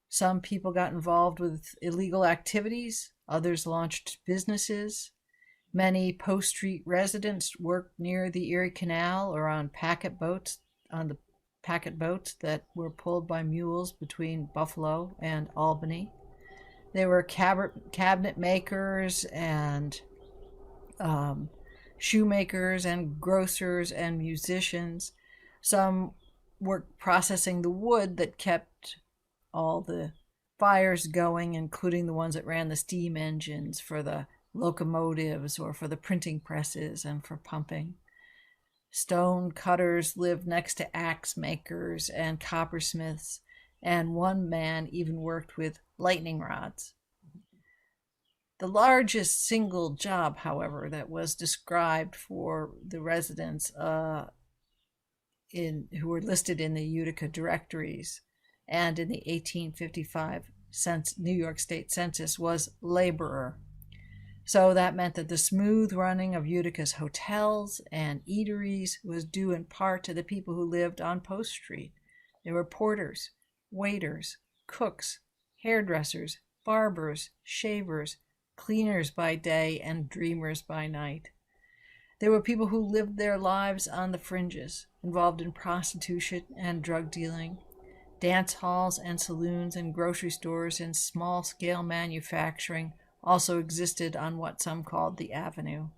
Some people got involved with illegal activities, others launched businesses. Many Post Street residents worked near the Erie Canal or on the packet boats that were pulled by mules between Buffalo and Albany. There were cabinet makers and shoemakers and grocers and musicians. Some worked processing the wood that kept all the fires going, including the ones that ran the steam engines for the locomotives or for the printing presses and for pumping. Stone cutters lived next to axe makers and coppersmiths, and one man even worked with lightning rods. The largest single job, however, that was described for the residents who were listed in the Utica directories and in the 1855 New York State Census was laborer. So that meant that the smooth running of Utica's hotels and eateries was due in part to the people who lived on Post Street. There were porters, waiters, cooks, hairdressers, barbers, shavers, cleaners by day and dreamers by night. There were people who lived their lives on the fringes, involved in prostitution and drug dealing, dance halls and saloons and grocery stores and small-scale manufacturing also existed on what some called the Avenue.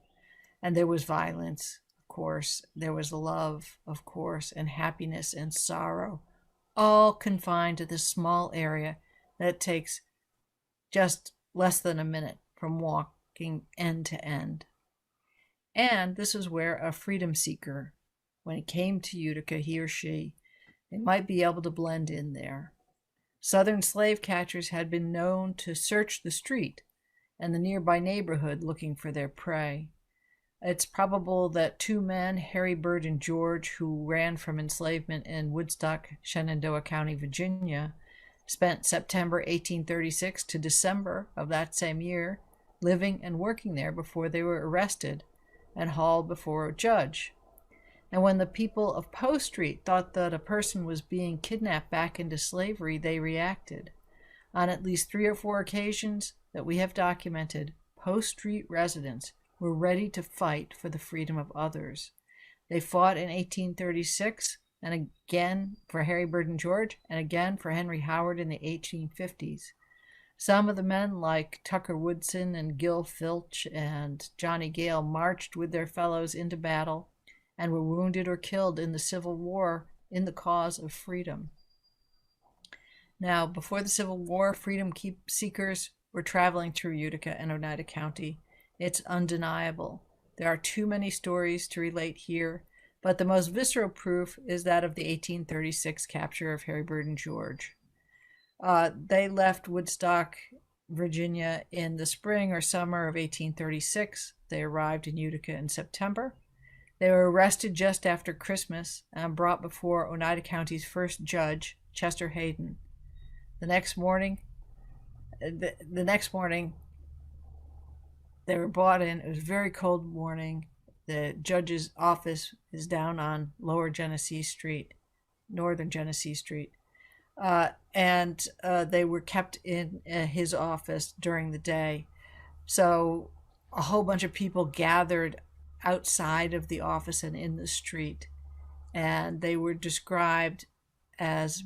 And there was violence, of course. There was love, of course, and happiness and sorrow, all confined to this small area that takes just less than a minute from walking end to end. And this is where a freedom seeker, when he came to Utica, he or she, they might be able to blend in there. Southern slave catchers had been known to search the street and the nearby neighborhood looking for their prey. It's probable that two men, Harry Bird and George, who ran from enslavement in Woodstock, Shenandoah County, Virginia, spent September 1836 to December of that same year living and working there before they were arrested and hauled before a judge. And when the people of Post Street thought that a person was being kidnapped back into slavery, they reacted. On at least 3 or 4 occasions that we have documented, Post Street residents were ready to fight for the freedom of others. They fought in 1836 and again for Harry Bird and George and again for Henry Howard in the 1850s. Some of the men like Tucker Woodson and Gil Filch and Johnny Gale marched with their fellows into battle and were wounded or killed in the Civil War in the cause of freedom. Now, before the Civil War, freedom seekers were traveling through Utica and Oneida County. It's undeniable. There are too many stories to relate here, but the most visceral proof is that of the 1836 capture of Harry Bird and George. They left Woodstock, Virginia in the spring or summer of 1836. They arrived in Utica in September. They were arrested just after Christmas and brought before Oneida County's first judge, Chester Hayden. The next morning, they were brought in. It was a very cold morning. The judge's office is down on Northern Genesee Street. And they were kept in his office during the day. So a whole bunch of people gathered outside of the office and in the street. And they were described as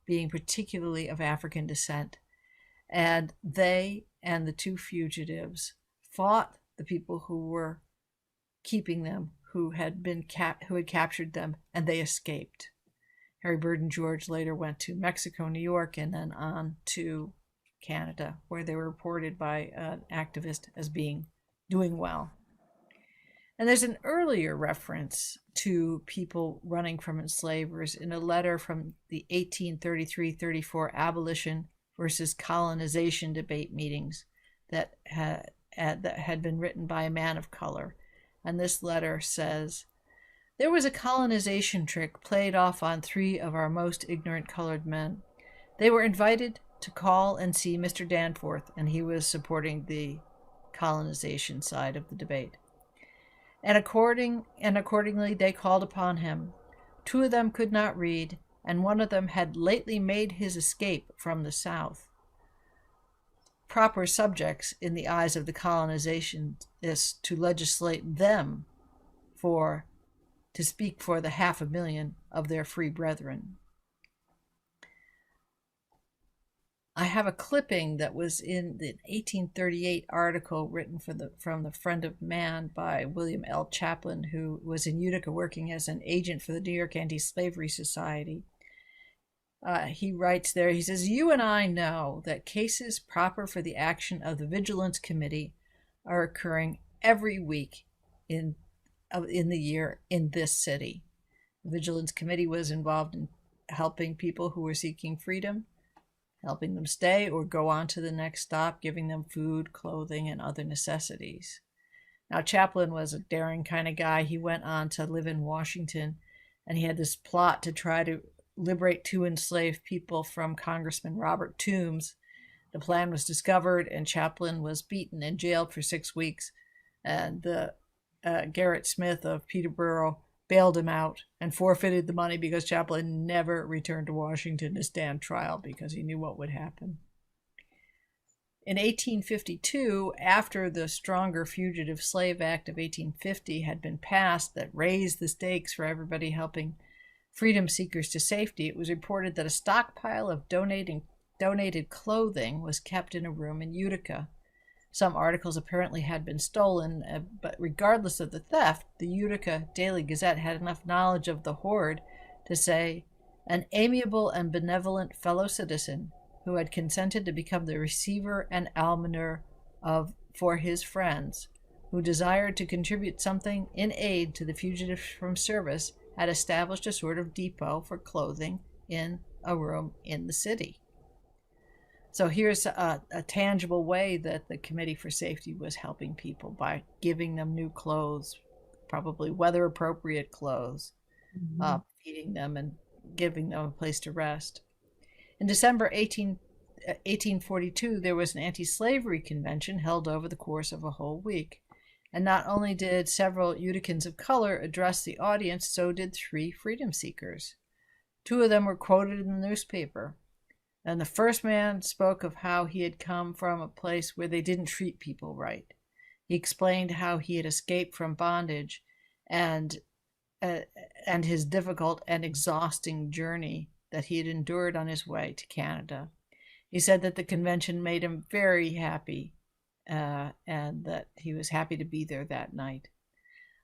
being particularly of African descent. And they and the two fugitives fought the people who were keeping them, who had captured them, and they escaped. Harry Bird and George later went to Mexico, New York, and then on to Canada, where they were reported by an activist as being doing well. And there's an earlier reference to people running from enslavers in a letter from the 1833-34 abolition versus colonization debate meetings that had been written by a man of color. And this letter says, "There was a colonization trick played off on 3 of our most ignorant colored men. They were invited to call and see Mr. Danforth," and he was supporting the colonization side of the debate. And accordingly they called upon him. 2 of them could not read, and one of them had lately made his escape from the South. Proper subjects in the eyes of the colonizationists to legislate them to speak for the 500,000 of their free brethren. I have a clipping that was in the 1838 article written from the Friend of Man by William L. Chaplin, who was in Utica working as an agent for the New York Anti-Slavery Society. He writes there, he says, "You and I know that cases proper for the action of the Vigilance Committee are occurring every week in the year in this city." The Vigilance Committee was involved in helping people who were seeking freedom, helping them stay or go on to the next stop, giving them food, clothing, and other necessities. Now, Chaplin was a daring kind of guy. He went on to live in Washington, and he had this plot to try to liberate 2 enslaved people from Congressman Robert Toombs. The plan was discovered, and Chaplin was beaten and jailed for 6 weeks, and Garrett Smith of Peterborough bailed him out and forfeited the money because Chaplin never returned to Washington to stand trial because he knew what would happen. In 1852, after the stronger Fugitive Slave Act of 1850 had been passed that raised the stakes for everybody helping freedom seekers to safety, it was reported that a stockpile of donated clothing was kept in a room in Utica. Some articles apparently had been stolen, but regardless of the theft, the Utica Daily Gazette had enough knowledge of the hoard to say, "An amiable and benevolent fellow citizen who had consented to become the receiver and almoner for his friends, who desired to contribute something in aid to the fugitives from service, had established a sort of depot for clothing in a room in the city." So here's a tangible way that the Committee for Safety was helping people by giving them new clothes, probably weather-appropriate clothes, feeding them and giving them a place to rest. In December 1842, there was an anti-slavery convention held over the course of a whole week. And not only did several Uticans of color address the audience, so did 3 freedom seekers. 2 of them were quoted in the newspaper. And the first man spoke of how he had come from a place where they didn't treat people right. He explained how he had escaped from bondage and his difficult and exhausting journey that he had endured on his way to Canada. He said that the convention made him very happy and that he was happy to be there that night.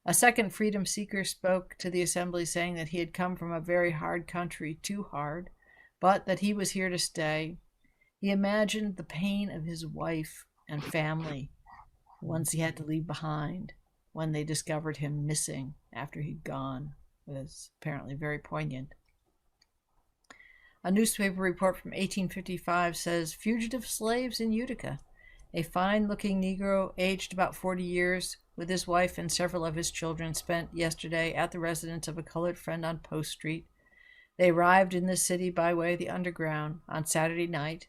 A second freedom seeker spoke to the assembly saying that he had come from a very hard country, too hard, but that he was here to stay. He imagined the pain of his wife and family, ones he had to leave behind, when they discovered him missing after he'd gone. It was apparently very poignant. A newspaper report from 1855 says, "Fugitive slaves in Utica. A fine-looking Negro aged about 40 years with his wife and several of his children spent yesterday at the residence of a colored friend on Post Street. They arrived in this city by way of the Underground on Saturday night.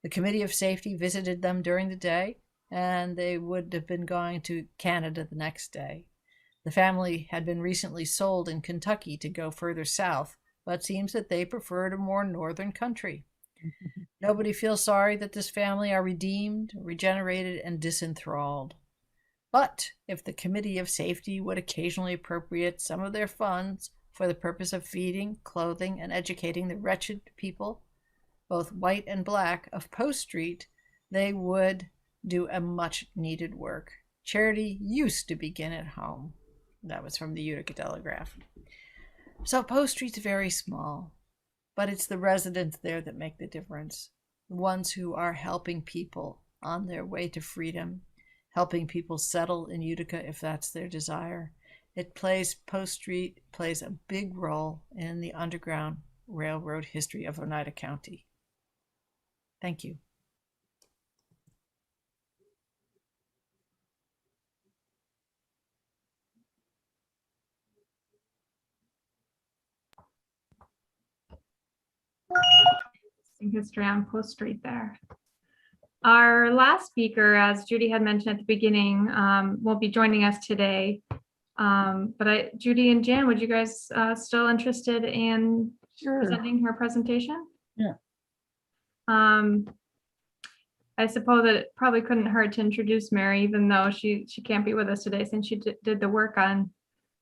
The Committee of Safety visited them during the day, and they would have been going to Canada the next day. The family had been recently sold in Kentucky to go further south, but seems that they preferred a more northern country. Nobody feels sorry that this family are redeemed, regenerated, and disenthralled. But if the Committee of Safety would occasionally appropriate some of their funds for the purpose of feeding, clothing, and educating the wretched people, both white and black, of Post Street, they would do a much-needed work. Charity used to begin at home." That was from the Utica Telegraph. So Post Street's very small, but it's the residents there that make the difference, the ones who are helping people on their way to freedom helping people settle in Utica if that's their desire. Post Street plays a big role in the Underground Railroad history of Oneida County. Thank you.
History on Post Street there. Our last speaker, as Judy had mentioned at the beginning, won't be joining us today. Judy and Jan, would you guys still interested in presenting her presentation?
Yeah.
I suppose it probably couldn't hurt to introduce Mary, even though she can't be with us today since she did the work on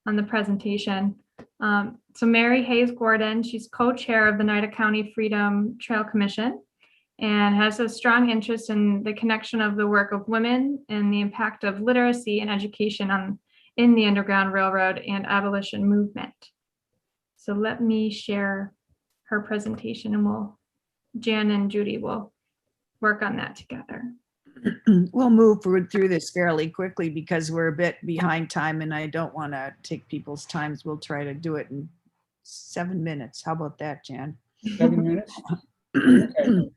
the presentation. So Mary Hayes Gordon, she's co-chair of the Oneida County Freedom Trail Commission and has a strong interest in the connection of the work of women and the impact of literacy and education in the Underground Railroad and abolition movement. So let me share her presentation and Jan and Judy will work on that together.
We'll move through this fairly quickly because we're a bit behind time and I don't want to take people's times. We'll try to do it in 7 minutes. How about that, Jan?
7 minutes? Okay.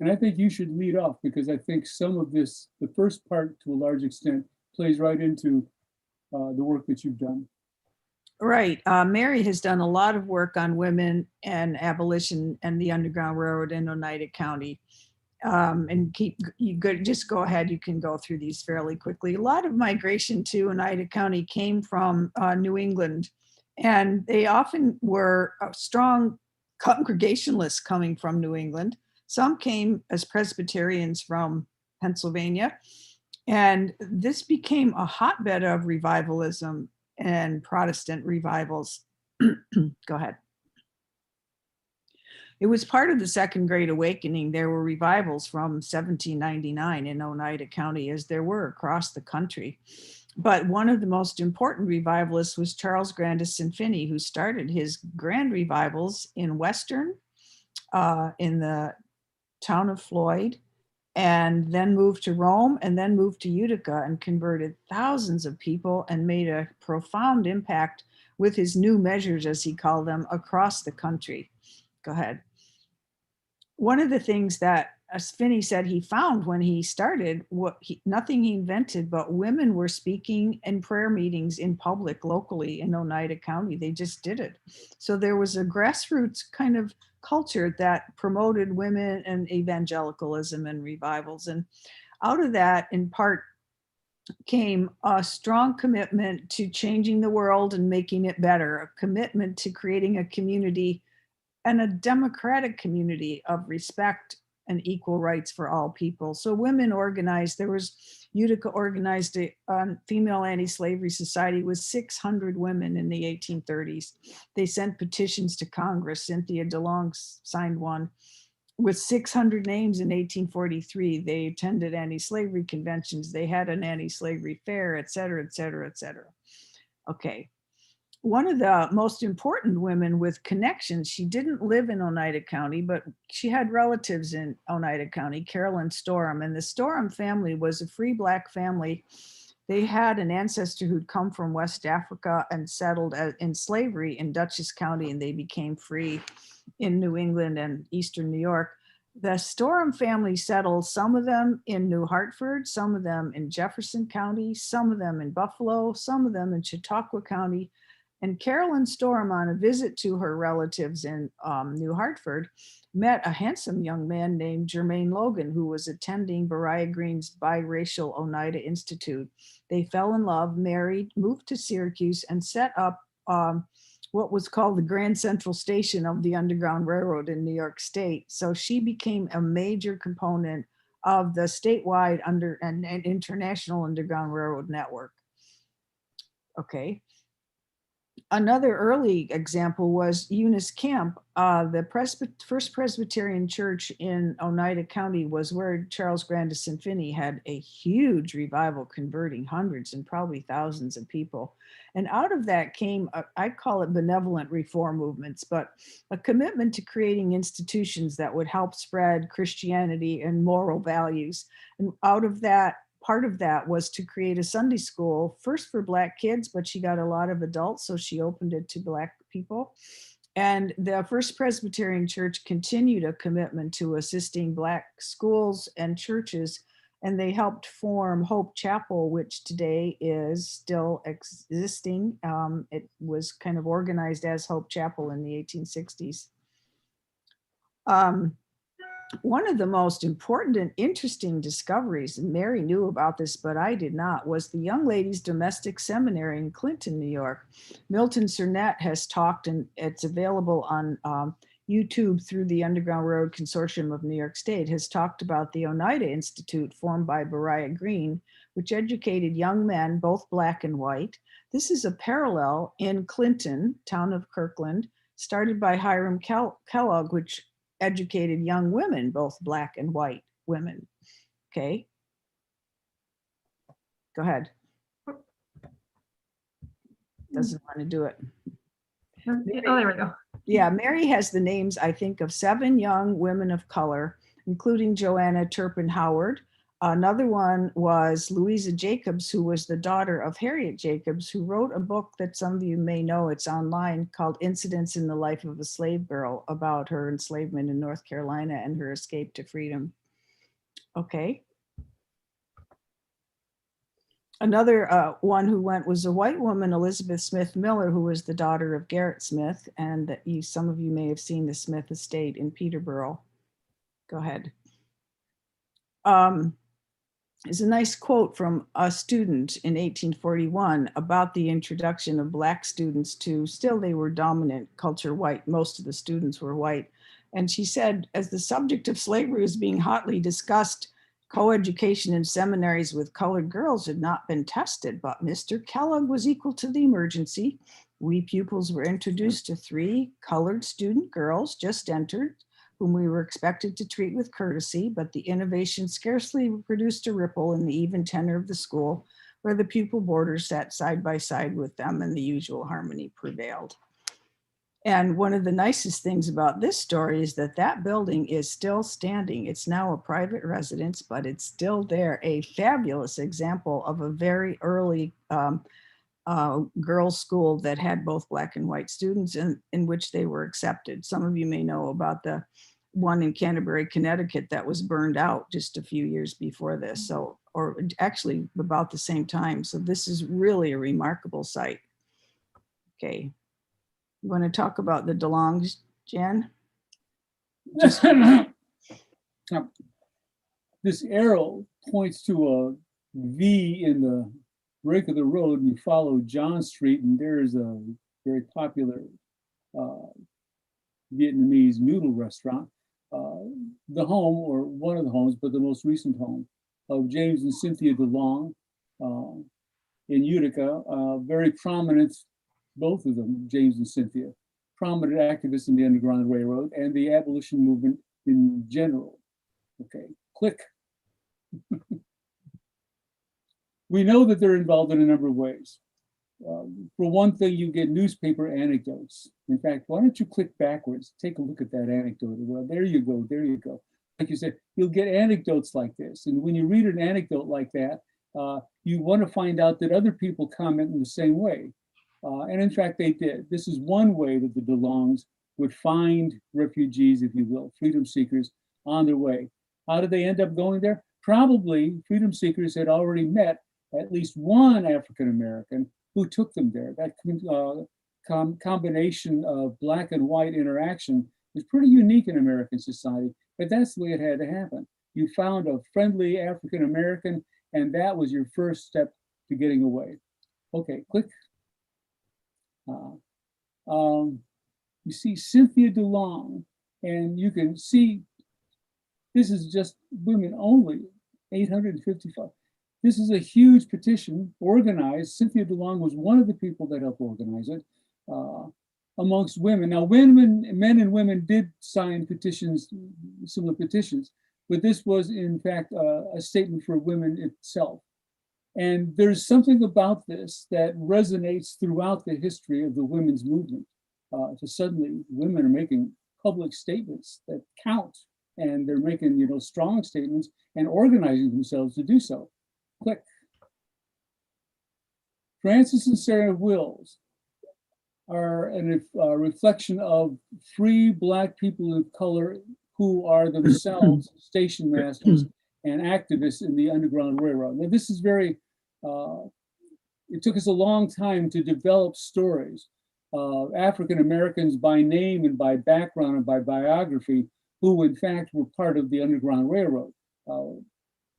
And I think you should lead off because I think some of this, the first part to a large extent, plays right into the work that you've done.
Right. Mary has done a lot of work on women and abolition and the Underground Railroad in Oneida County. Just go ahead. You can go through these fairly quickly. A lot of migration to Oneida County came from New England, and they often were strong Congregationalists coming from New England. Some came as Presbyterians from Pennsylvania, and this became a hotbed of revivalism and Protestant revivals. Go ahead. It was part of the Second Great Awakening. There were revivals from 1799 in Oneida County, as there were across the country. But one of the most important revivalists was Charles Grandis and Finney, who started his grand revivals in Western, in the town of Floyd, and then moved to Rome, and then moved to Utica and converted thousands of people and made a profound impact with his new measures, as he called them, across the country. Go ahead. One of the things that, as Finney said, he found when he started, nothing he invented, but women were speaking in prayer meetings in public locally in Oneida County. They just did it. So there was a grassroots kind of culture that promoted women and evangelicalism and revivals. And out of that, in part, came a strong commitment to changing the world and making it better, a commitment to creating a community and a democratic community of respect and equal rights for all people. So women organized. Utica organized a female anti-slavery society with 600 women in the 1830s. They sent petitions to Congress. Cynthia DeLong signed one with 600 names in 1843. They attended anti-slavery conventions. They had an anti-slavery fair, et cetera, et cetera, et cetera. Okay. One of the most important women with connections, she didn't live in Oneida County, but she had relatives in Oneida County, Carolyn Storm. And the Storm family was a free Black family. They had an ancestor who'd come from West Africa and settled in slavery in Dutchess County, and they became free in New England and Eastern New York. The Storm family settled, some of them in New Hartford, some of them in Jefferson County, some of them in Buffalo, some of them in Chautauqua County. And Carolyn Storm, on a visit to her relatives in New Hartford, met a handsome young man named Jermaine Logan, who was attending Beriah Greene's biracial Oneida Institute. They fell in love, married, moved to Syracuse, and set up what was called the Grand Central Station of the Underground Railroad in New York State. So she became a major component of the statewide and international Underground Railroad network. Okay. Another early example was Eunice Camp. The first Presbyterian church in Oneida County was where Charles Grandis and Finney had a huge revival, converting hundreds and probably thousands of people. And out of that came, I call it benevolent reform movements, but a commitment to creating institutions that would help spread Christianity and moral values. And out of that, part of that was to create a Sunday school, first for Black kids, but she got a lot of adults, so she opened it to Black people. And the First Presbyterian Church continued a commitment to assisting Black schools and churches, and they helped form Hope Chapel, which today is still existing. It was kind of organized as Hope Chapel in the 1860s. One of the most important and interesting discoveries, and Mary knew about this, but I did not, was the Young Ladies Domestic Seminary in Clinton, New York. Milton Cernett has talked, and it's available on YouTube through the Underground Railroad Consortium of New York State, has talked about the Oneida Institute formed by Beriah Green, which educated young men, both Black and white. This is a parallel in Clinton, town of Kirkland, started by Hiram Kellogg, which educated young women, both Black and white women. Okay. Go ahead. Doesn't want to do it.
Oh, there we go.
Yeah, Mary has the names, I think, of 7 young women of color, including Joanna Turpin Howard. Another one was Louisa Jacobs, who was the daughter of Harriet Jacobs, who wrote a book that some of you may know, it's online, called Incidents in the Life of a Slave Girl, about her enslavement in North Carolina and her escape to freedom. Okay. Another one who went was a white woman, Elizabeth Smith Miller, who was the daughter of Garrett Smith, and that some of you may have seen the Smith estate in Peterborough. Go ahead. Is a nice quote from a student in 1841 about the introduction of Black students to, still they were dominant culture white, most of the students were white. And she said, as the subject of slavery was being hotly discussed, coeducation in seminaries with colored girls had not been tested, but Mr. Kellogg was equal to the emergency. We pupils were introduced to 3 colored student girls just entered, whom we were expected to treat with courtesy, but the innovation scarcely produced a ripple in the even tenor of the school, where the pupil boarders sat side by side with them and the usual harmony prevailed. And one of the nicest things about this story is that that building is still standing. It's now a private residence, but it's still there, a fabulous example of a very early girls' school that had both Black and white students in which they were accepted. Some of you may know about the one in Canterbury, Connecticut that was burned out just a few years before this. So, or actually about the same time. So this is really a remarkable site. Okay. You want to talk about the DeLongs, Jen?
This arrow points to a V in the break of the road, and you follow John Street, and there's a very popular Vietnamese noodle restaurant. The home, or one of the homes, but the most recent home of James and Cynthia DeLong in Utica, very prominent, both of them, James and Cynthia, prominent activists in the Underground Railroad and the abolition movement in general. Okay, click. We know that they're involved in a number of ways. For one thing, you get newspaper anecdotes. In fact, why don't you click backwards? Take a look at that anecdote. Well, there you go, there you go. Like you said, you'll get anecdotes like this. And when you read an anecdote like that, you want to find out that other people comment in the same way. And in fact, they did. This is one way that the DeLongs would find refugees, if you will, freedom seekers on their way. How did they end up going there? Probably freedom seekers had already met at least one African-American who took them there. That combination of Black and white interaction is pretty unique in American society, but that's the way it had to happen. You found a friendly African-American, and that was your first step to getting away. Okay, click. You see Cynthia DeLong, and you can see this is just women only, 855. This is a huge petition organized. Cynthia DeLong was one of the people that helped organize it amongst women. Now, men and women did sign petitions, similar petitions, but this was in fact a statement for women itself. And there's something about this that resonates throughout the history of the women's movement. So suddenly women are making public statements that count, and they're making, strong statements and organizing themselves to do so. Click. Francis and Sarah Wills are a reflection of free Black people of color who are themselves station masters and activists in the Underground Railroad. Now, this is very, it took us a long time to develop stories of African Americans by name and by background and by biography who in fact were part of the Underground Railroad.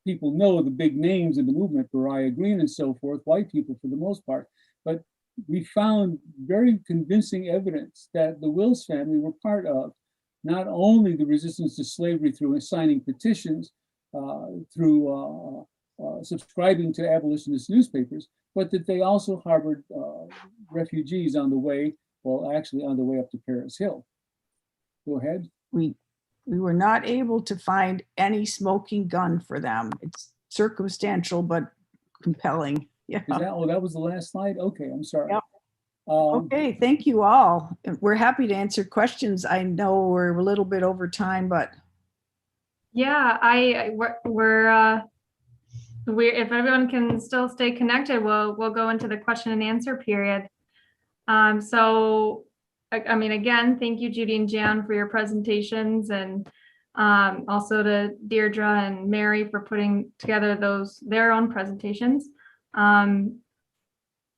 People know the big names in the movement, Beriah Green and so forth, white people for the most part, but we found very convincing evidence that the Wills family were part of not only the resistance to slavery through signing petitions, through subscribing to abolitionist newspapers, but that they also harbored refugees on the way, well, actually on the way up to Paris Hill. Go ahead.
We were not able to find any smoking gun for them. It's circumstantial, but compelling. Yeah.
That was the last slide? Okay, I'm sorry.
Yep. Okay, thank you all. We're happy to answer questions. I know we're a little bit over time, but.
Yeah, if everyone can still stay connected, we'll go into the question and answer period. So, I mean, again, thank you, Judy and Jan, for your presentations, and also to Dierdra and Mary for putting together their own presentations.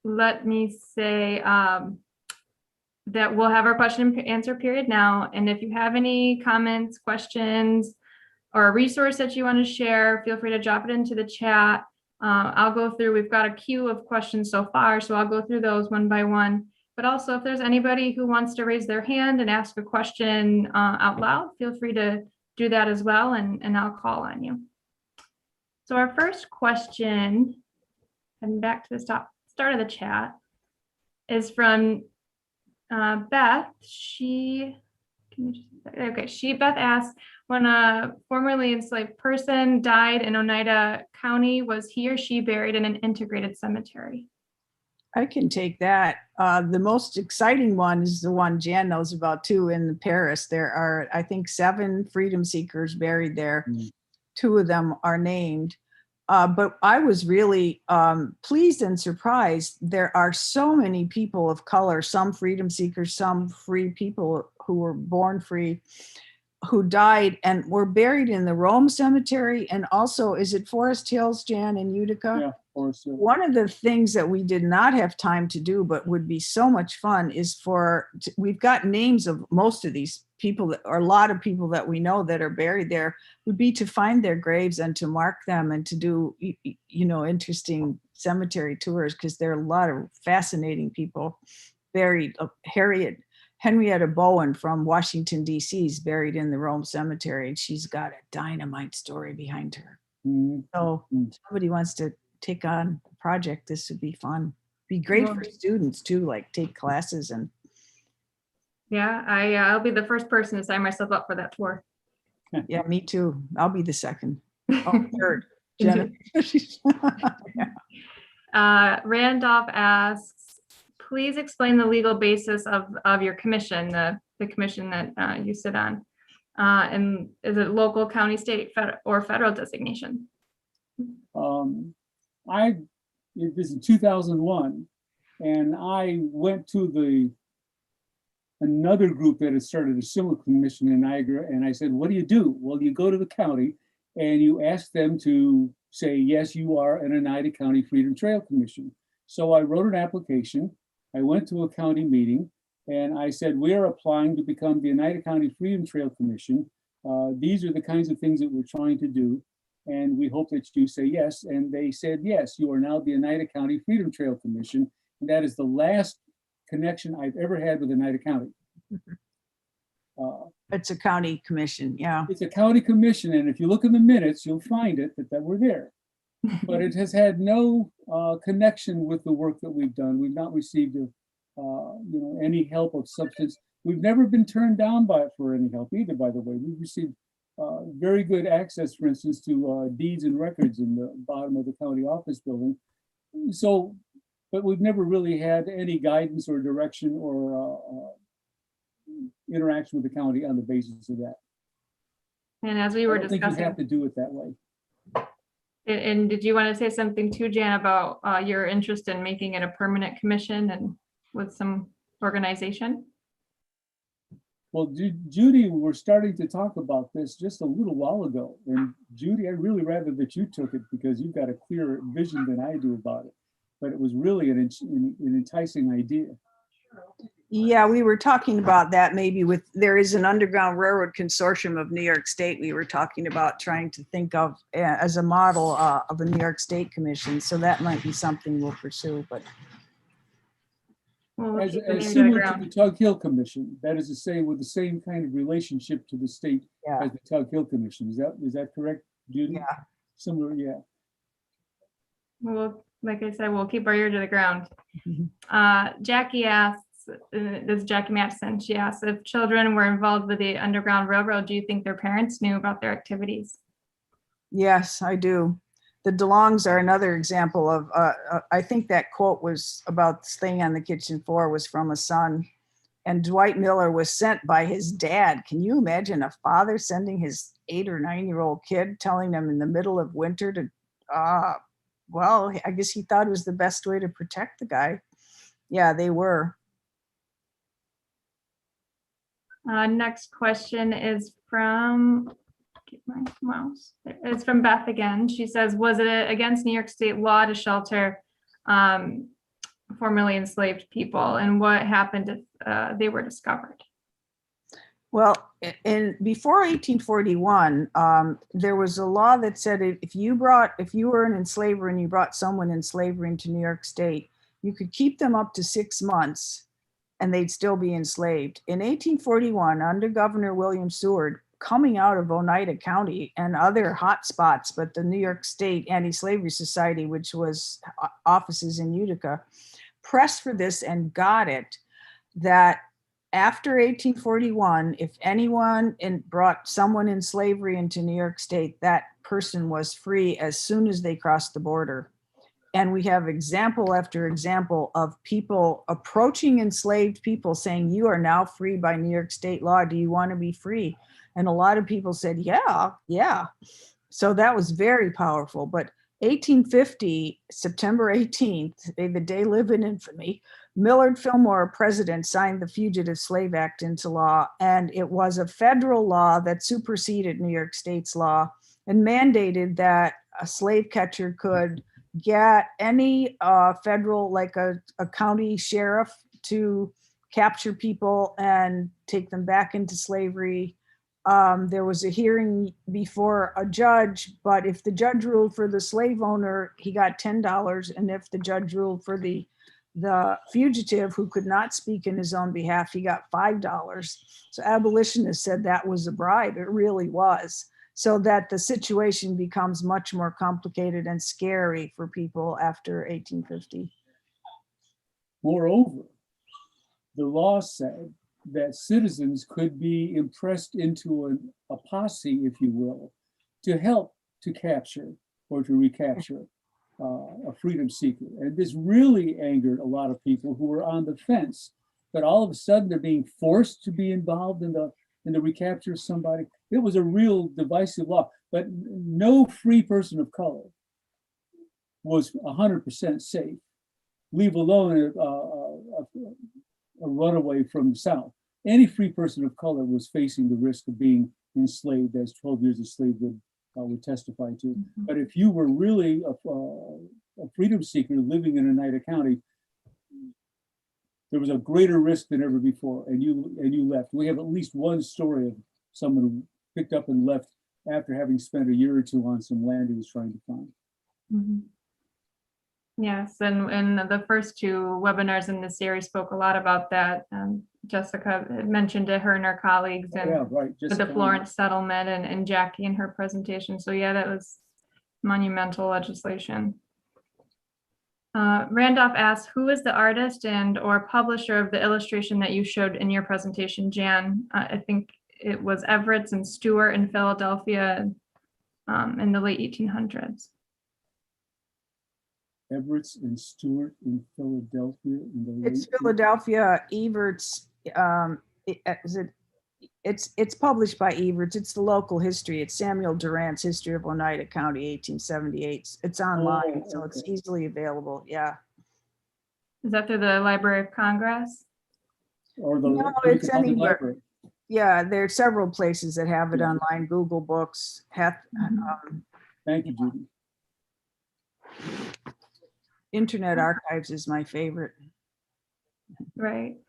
Let me say that we'll have our question and answer period now. And if you have any comments, questions, or a resource that you want to share, feel free to drop it into the chat. I'll go through, we've got a queue of questions so far, so I'll go through those one by one. But also if there's anybody who wants to raise their hand and ask a question out loud, feel free to do that as well, and I'll call on you. So our first question, heading back to the start of the chat, is from Beth. Beth asks, when a formerly enslaved person died in Oneida County, was he or she buried in an integrated cemetery?
I can take that. The most exciting one is the one Jan knows about too, in Paris. There are, I think, 7 freedom seekers buried there. 2 of them are named. But I was really pleased and surprised. There are so many people of color, some freedom seekers, some free people who were born free, who died and were buried in the Rome Cemetery. And also, is it Forest Hills, Jan, in Utica?
Yeah, Forest Hills. One
of the things that we did not have time to do, but would be so much fun, is we've got names of most of these people, or a lot of people that we know that are buried there, would be to find their graves and to mark them and to do, interesting cemetery tours, because there are a lot of fascinating people buried. Henrietta Bowen from Washington, D.C. is buried in the Rome Cemetery, and she's got a dynamite story behind her. So if somebody wants to take on a project, this would be fun. Be great for students too, like take classes. And
yeah, I'll be the first person to sign myself up for that tour.
Yeah, me too. I'll be the second. Third.
Randolph asks, please explain the legal basis of your commission, the commission that you sit on. And is it local, county, state, or federal designation?
This is 2001, and I went to another group that had started a similar commission in Niagara, and I said, what do you do? Well, you go to the county and you ask them to say, yes, you are an Oneida County Freedom Trail Commission. So I wrote an application. I went to a county meeting and I said, we are applying to become the Oneida County Freedom Trail Commission. These are the kinds of things that we're trying to do, and we hope that you say yes. And they said, yes, you are now the Oneida County Freedom Trail Commission. And that is the last connection I've ever had with Oneida County.
It's a county commission, yeah.
It's a county commission, and if you look in the minutes, you'll find it that we're there. But it has had no connection with the work that we've done. We've not received any help of substance. We've never been turned down for any help either, by the way. We've received very good access, for instance, to deeds and records in the bottom of the county office building. So, but we've never really had any guidance or direction or interaction with the county on the basis of that.
And as we were
I don't think you
discussing,
have to do it that way.
And did you want to say something too, Jan, about your interest in making it a permanent commission and with some organization?
Well, Judy, we're starting to talk about this just a little while ago. And Judy, I'd really rather that you took it because you've got a clearer vision than I do about it. But it was really an enticing idea.
Yeah, we were talking about that maybe there is an Underground Railroad Consortium of New York State. We were talking about trying to think of as a model of a New York State commission. So that might be something we'll pursue, but.
We'll
As
keep it near
similar
the
to
ground.
the Tug Hill Commission, that is to say, with the same kind of relationship to the state
Yeah.
as the Tug Hill Commission. Is that correct, Judy?
Yeah.
Similar, yeah.
Well, like I said, we'll keep our ear to the ground. Jackie asks, this is Jackie Matson, she asks, if children were involved with the Underground Railroad, do you think their parents knew about their activities?
Yes, I do. The DeLongs are another example of, I think that quote was about staying on the kitchen floor was from a son. And Dwight Miller was sent by his dad. Can you imagine a father sending his 8 or 9-year-old kid, telling them in the middle of winter to, well, I guess he thought it was the best way to protect the guy. Yeah, they were.
Next question is from, get my mouse. It's from Beth again. She says, was it against New York State law to shelter formerly enslaved people? And what happened if they were discovered?
Well, before 1841, there was a law that said if you were an enslaver and you brought someone in slavery into New York State, you could keep them up to 6 months and they'd still be enslaved. In 1841, under Governor William Seward, coming out of Oneida County and other hot spots, but the New York State Anti-Slavery Society, which was offices in Utica, pressed for this and got it, that after 1841, if anyone brought someone in slavery into New York State, that person was free as soon as they crossed the border. And we have example after example of people approaching enslaved people saying, you are now free by New York State law. Do you want to be free? And a lot of people said, yeah. So that was very powerful. But 1850, September 18th, the day live in infamy, Millard Fillmore, president, signed the Fugitive Slave Act into law. And it was a federal law that superseded New York State's law and mandated that a slave catcher could get any federal, like a county sheriff, to capture people and take them back into slavery. There was a hearing before a judge, but if the judge ruled for the slave owner, he got $10. And if the judge ruled for the fugitive who could not speak in his own behalf, he got $5. So abolitionists said that was a bribe. It really was. So that the situation becomes much more complicated and scary for people after 1850.
Moreover, the law said that citizens could be impressed into a posse, if you will, to help to capture or to recapture a freedom seeker. And this really angered a lot of people who were on the fence, but all of a sudden they're being forced to be involved in the recapture of somebody. It was a real divisive law, but no free person of color was 100% safe, leave alone a runaway from the South. Any free person of color was facing the risk of being enslaved, as 12 years of slavery would testify to.
Mm-hmm.
But if you were really a freedom seeker living in Oneida County, there was a greater risk than ever before, and you left. We have at least one story of someone who picked up and left after having spent a year or two on some land he was trying to find.
Mm-hmm. Yes, and the first 2 webinars in this series spoke a lot about that. Jessica had mentioned it, her and her colleagues, and
Yeah, right.
with the Florence settlement, and Jackie in her presentation. So yeah, that was monumental legislation. Randolph asks, who is the artist and or publisher of the illustration that you showed in your presentation, Jan? I think it was Everett and Stewart in Philadelphia in the late 1800s.
Everett and Stewart in Philadelphia in the late.
It's Philadelphia. Everett's, It's published by Everett. It's the local history. It's Samuel Durant's History of Oneida County, 1878. It's online,
Oh,
so it's
okay.
easily available. Yeah.
Is that through the Library of Congress?
Or the
No,
Lincoln
it's
Public
anywhere.
Library.
Yeah, there are several places that have it
Yeah.
online. Google Books.
Thank you, Judy.
Internet Archives is my favorite.
Right.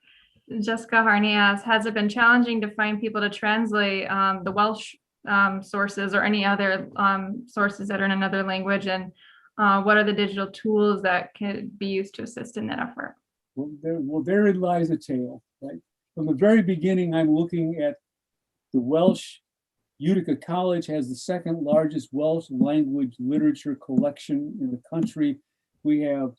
Jessica Harney asks, has it been challenging to find people to translate the Welsh sources or any other sources that are in another language? And what are the digital tools that can be used to assist in that effort?
Well, therein lies the tale, right? From the very beginning, I'm looking at the Welsh. Utica College has the second largest Welsh language literature collection in the country. We have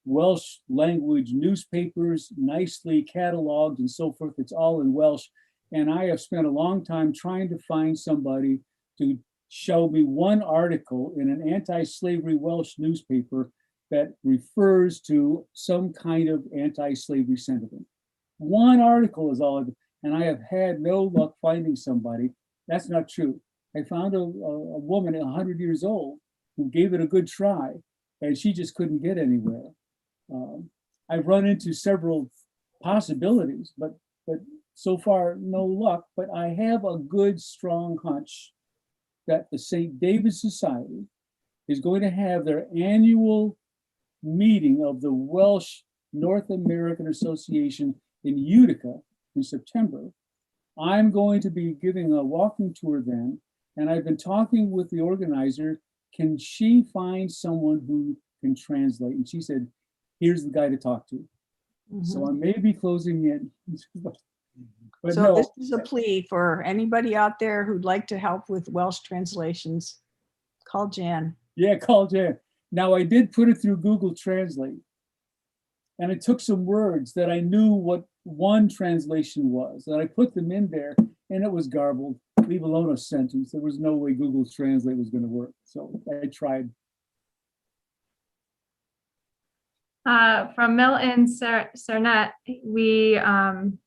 Welsh language newspapers, nicely cataloged and so forth. It's all in Welsh. And I have spent a long time trying to find somebody to show me one article in an anti-slavery Welsh newspaper that refers to some kind of anti-slavery sentiment. One article is all, and I have had no luck finding somebody. That's not true. I found a woman 100 years old who gave it a good try, and she just couldn't get anywhere. I've run into several possibilities, but so far no luck. But I have a good, strong hunch that the St. David's Society is going to have their annual meeting of the Welsh North American Association in Utica in September. I'm going to be giving a walking tour then, and I've been talking with the organizer. Can she find someone who can translate? And she said, here's the guy to talk to. So I may be closing in. But
So
no.
this is a plea for anybody out there who'd like to help with Welsh translations. Call Jan.
Yeah, call Jan. Now I did put it through Google Translate, and it took some words that I knew what one translation was, and I put them in there, and it was garbled, leave alone a sentence. There was no way Google Translate was going to work. So I tried.
From Milton Cernet, we, and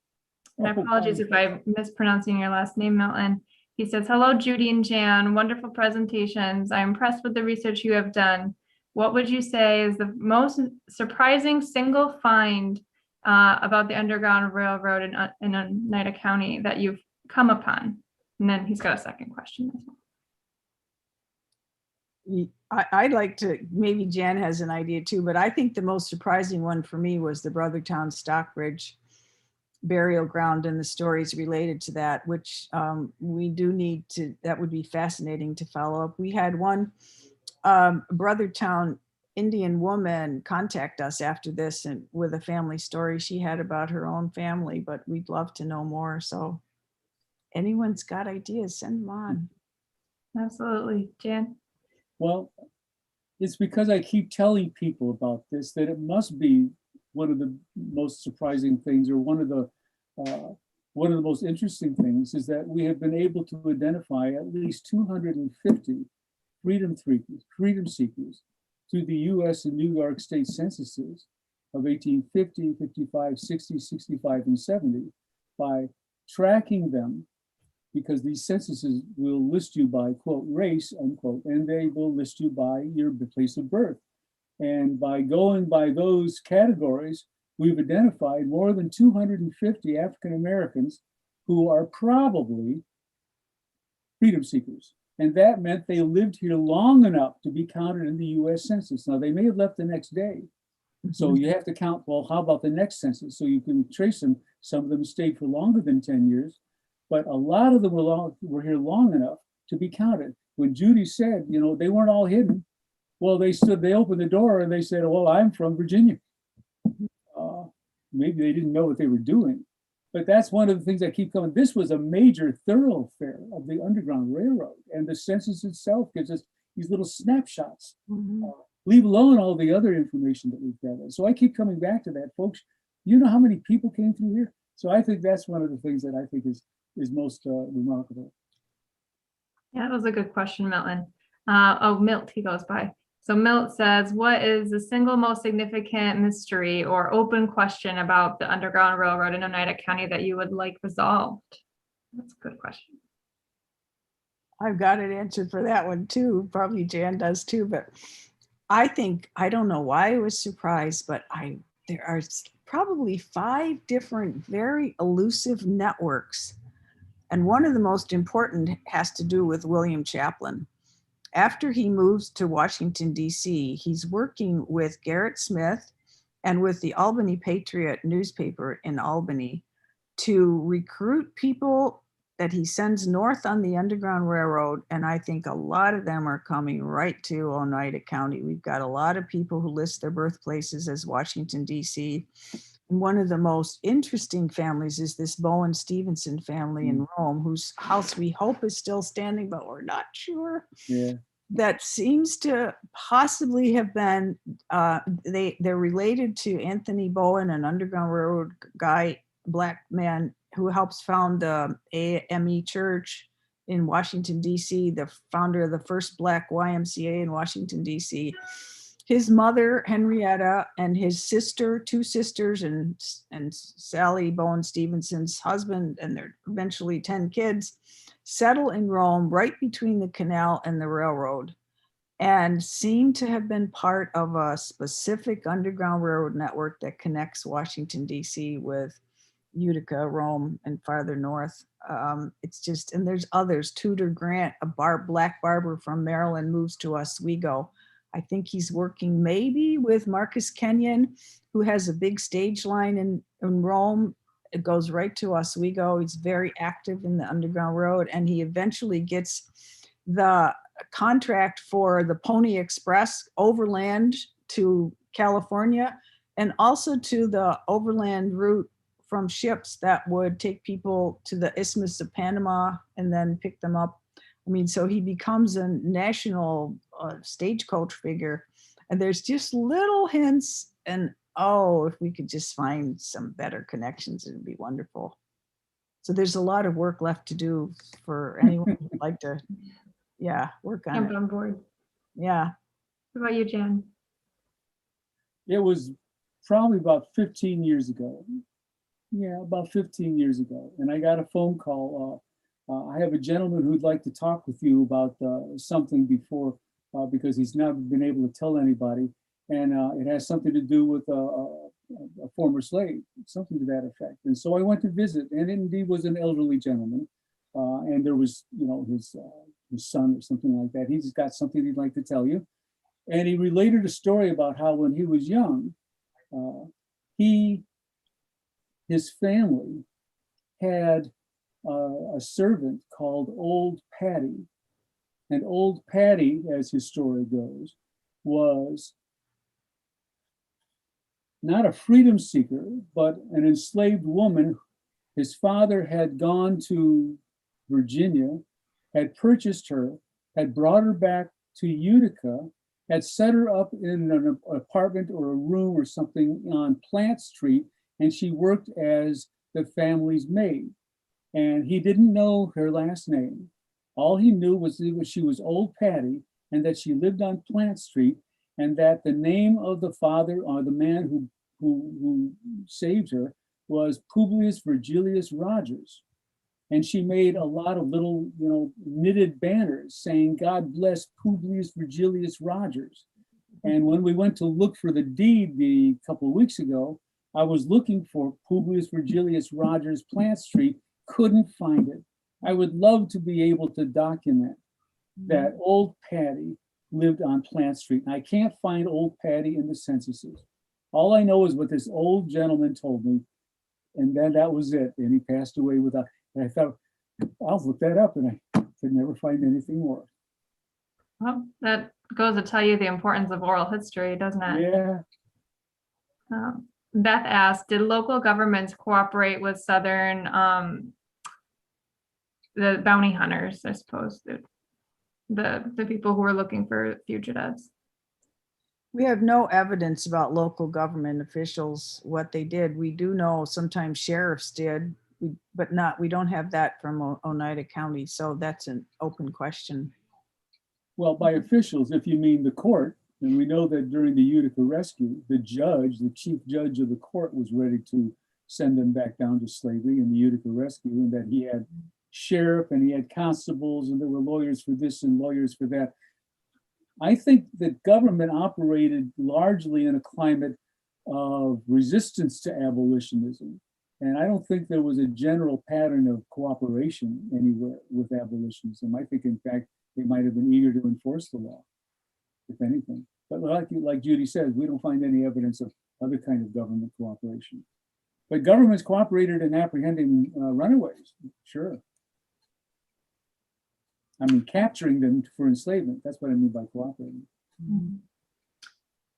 apologies if I'm mispronouncing your last name, Milton. He says, hello, Judy and Jan, wonderful presentations. I'm impressed with the research you have done. What would you say is the most surprising single find about the Underground Railroad in Oneida County that you've come upon? And then he's got a second question as well.
I'd like to, maybe Jan has an idea too, but I think the most surprising one for me was the Brothertown Stockbridge burial ground and the stories related to that, which we do need to, that would be fascinating to follow up. We had one Brothertown Indian woman contact us after this and with a family story she had about her own family, but we'd love to know more. So anyone's got ideas, send them on.
Absolutely. Jan?
Well, it's because I keep telling people about this that it must be one of the most surprising things, or one of the most interesting things, is that we have been able to identify at least 250 freedom seekers through the US and New York state censuses of 1850, 55, 60, 65, and 70 by tracking them, because these censuses will list you by, quote, race, unquote, and they will list you by your place of birth. And by going by those categories, we've identified more than 250 African Americans who are probably freedom seekers. And that meant they lived here long enough to be counted in the US Census. Now, they may have left the next day. So you have to count, well, how about the next census? So you can trace them. Some of them stayed for longer than 10 years, but a lot of them were here long enough to be counted. When Judy said, you know, they weren't all hidden. Well, they opened the door and they said, well, I'm from Virginia. Maybe they didn't know what they were doing. But that's one of the things that keep coming. This was a major thoroughfare of the Underground Railroad, and the census itself gives us these little snapshots, leave alone all the other information that we've gathered. So I keep coming back to that, folks. You know how many people came through here? So I think that's one of the things that I think is most remarkable.
Yeah, that was a good question, Milton. Milt, he goes by. So Milt says, what is the single most significant mystery or open question about the Underground Railroad in Oneida County that you would like resolved? That's a good question.
I've got an answer for that one too. Probably Jan does too, but I think, I don't know why I was surprised, but there are probably 5 different very elusive networks. And one of the most important has to do with William Chaplin. After he moves to Washington, D.C., he's working with Garrett Smith and with the Albany Patriot newspaper in Albany to recruit people that he sends north on the Underground Railroad. And I think a lot of them are coming right to Oneida County. We've got a lot of people who list their birthplaces as Washington, D.C. And one of the most interesting families is this Bowen Stevenson family in Rome, whose house we hope is still standing, but we're not sure.
Yeah.
That seems to possibly have been, they're related to Anthony Bowen, an Underground Railroad guy, Black man who helps found the AME Church in Washington, D.C., the founder of the first Black YMCA in Washington, D.C. His mother, Henrietta, and his sister, 2 sisters, and Sally Bowen Stevenson's husband, and their eventually 10 kids, settle in Rome right between the canal and the railroad, and seem to have been part of a specific Underground Railroad network that connects Washington, D.C. with Utica, Rome, and farther north. It's just, and there's others. Tudor Grant, a Black barber from Maryland, moves to Oswego. I think he's working maybe with Marcus Kenyon, who has a big stage line in Rome. It goes right to Oswego. He's very active in the Underground Road, and he eventually gets the contract for the Pony Express overland to California, and also to the overland route from ships that would take people to the Isthmus of Panama and then pick them up. I mean, so he becomes a national stagecoach figure. And there's just little hints, and oh, if we could just find some better connections, it'd be wonderful. So there's a lot of work left to do for anyone who'd like to, work on
Jump
it.
on board.
Yeah.
What about you, Jan?
It was probably about 15 years ago. Yeah, about 15 years ago. And I got a phone call. I have a gentleman who'd like to talk with you about something before, because he's not been able to tell anybody. And it has something to do with a former slave, something to that effect. And so I went to visit, and it indeed was an elderly gentleman. And there was, his son or something like that. He's got something he'd like to tell you. And he related a story about how when he was young, his family had a servant called Old Patty. And Old Patty, as his story goes, was not a freedom seeker, but an enslaved woman. His father had gone to Virginia, had purchased her, had brought her back to Utica, had set her up in an apartment or a room or something on Plant Street, and she worked as the family's maid. And he didn't know her last name. All he knew was that she was Old Patty, and that she lived on Plant Street, and that the name of the father, or the man who saved her, was Publius Virgilius Rogers. And she made a lot of little, knitted banners saying, "God bless Publius Virgilius Rogers." And when we went to look for the deed a couple of weeks ago, I was looking for Publius Virgilius Rogers, Plant Street, couldn't find it. I would love to be able to document that Old Patty lived on Plant Street. And I can't find Old Patty in the censuses. All I know is what this old gentleman told me, and then that was it. And he passed away without. And I thought, I'll look that up, and I could never find anything more.
Well, that goes to tell you the importance of oral history, doesn't it?
Yeah.
Beth asked, did local governments cooperate with Southern, the bounty hunters, I suppose, the people who were looking for fugitives?
We have no evidence about local government officials, what they did. We do know sometimes sheriffs did, but we don't have that from Oneida County. So that's an open question.
Well, by officials, if you mean the court, and we know that during the Utica rescue, the chief judge of the court was ready to send them back down to slavery in the Utica rescue, and that he had sheriff and he had constables and there were lawyers for this and lawyers for that. I think that government operated largely in a climate of resistance to abolitionism. And I don't think there was a general pattern of cooperation anywhere with abolitionism. I think, in fact, they might have been eager to enforce the law, if anything. But like Judy says, we don't find any evidence of other kind of government cooperation. But governments cooperated in apprehending runaways, sure. I mean, capturing them for enslavement. That's what I mean by cooperating.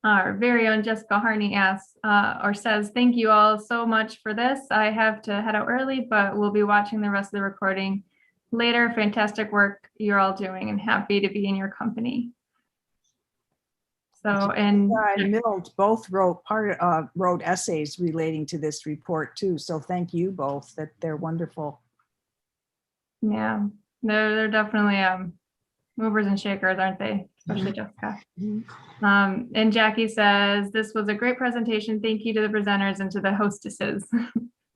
Our very own Jessica Harney asks or says, thank you all so much for this. I have to head out early, but we'll be watching the rest of the recording later. Fantastic work you're all doing and happy to be in your company. So, and
Milt both wrote wrote essays relating to this report too. So thank you both. That they're wonderful.
yeah, they're definitely movers and shakers, aren't they? Especially Jessica. And Jackie says, this was a great presentation. Thank you to the presenters and to the hostesses.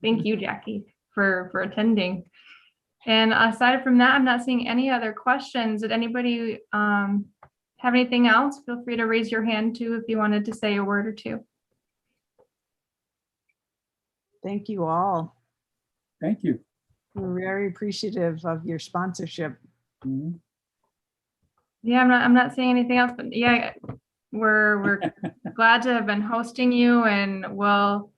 Thank you, Jackie, for attending. And aside from that, I'm not seeing any other questions. Did anybody have anything else? Feel free to raise your hand too if you wanted to say a word or two.
Thank you all.
Thank you.
We're very appreciative of your sponsorship.
Mhm.
Yeah, I'm not saying anything else, but yeah, we're glad to have been hosting you, and we'll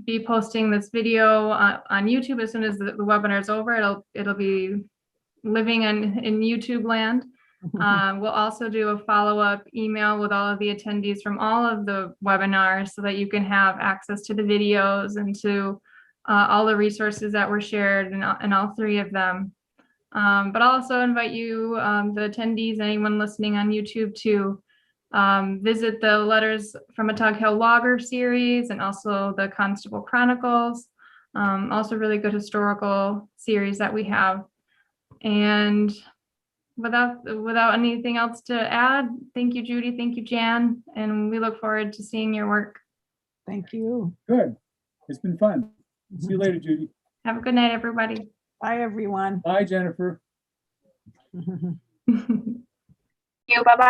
be posting this video on YouTube as soon as the webinar is over. It'll be living in YouTube land. We'll also do a follow-up email with all of the attendees from all of the webinars so that you can have access to the videos and to all the resources that were shared in all three of them. But I'll also invite you, the attendees, anyone listening on YouTube, to visit the Letters from a Tug Hill Logger series and also the Constable Chronicles, also really good historical series that we have. And without anything else to add, thank you, Judy, thank you, Jan, and we look forward to seeing your work.
Thank you.
Good. It's been fun. See you later, Judy.
Have a good night, everybody.
Bye, everyone.
Bye, Jennifer.
You,
Bye-bye.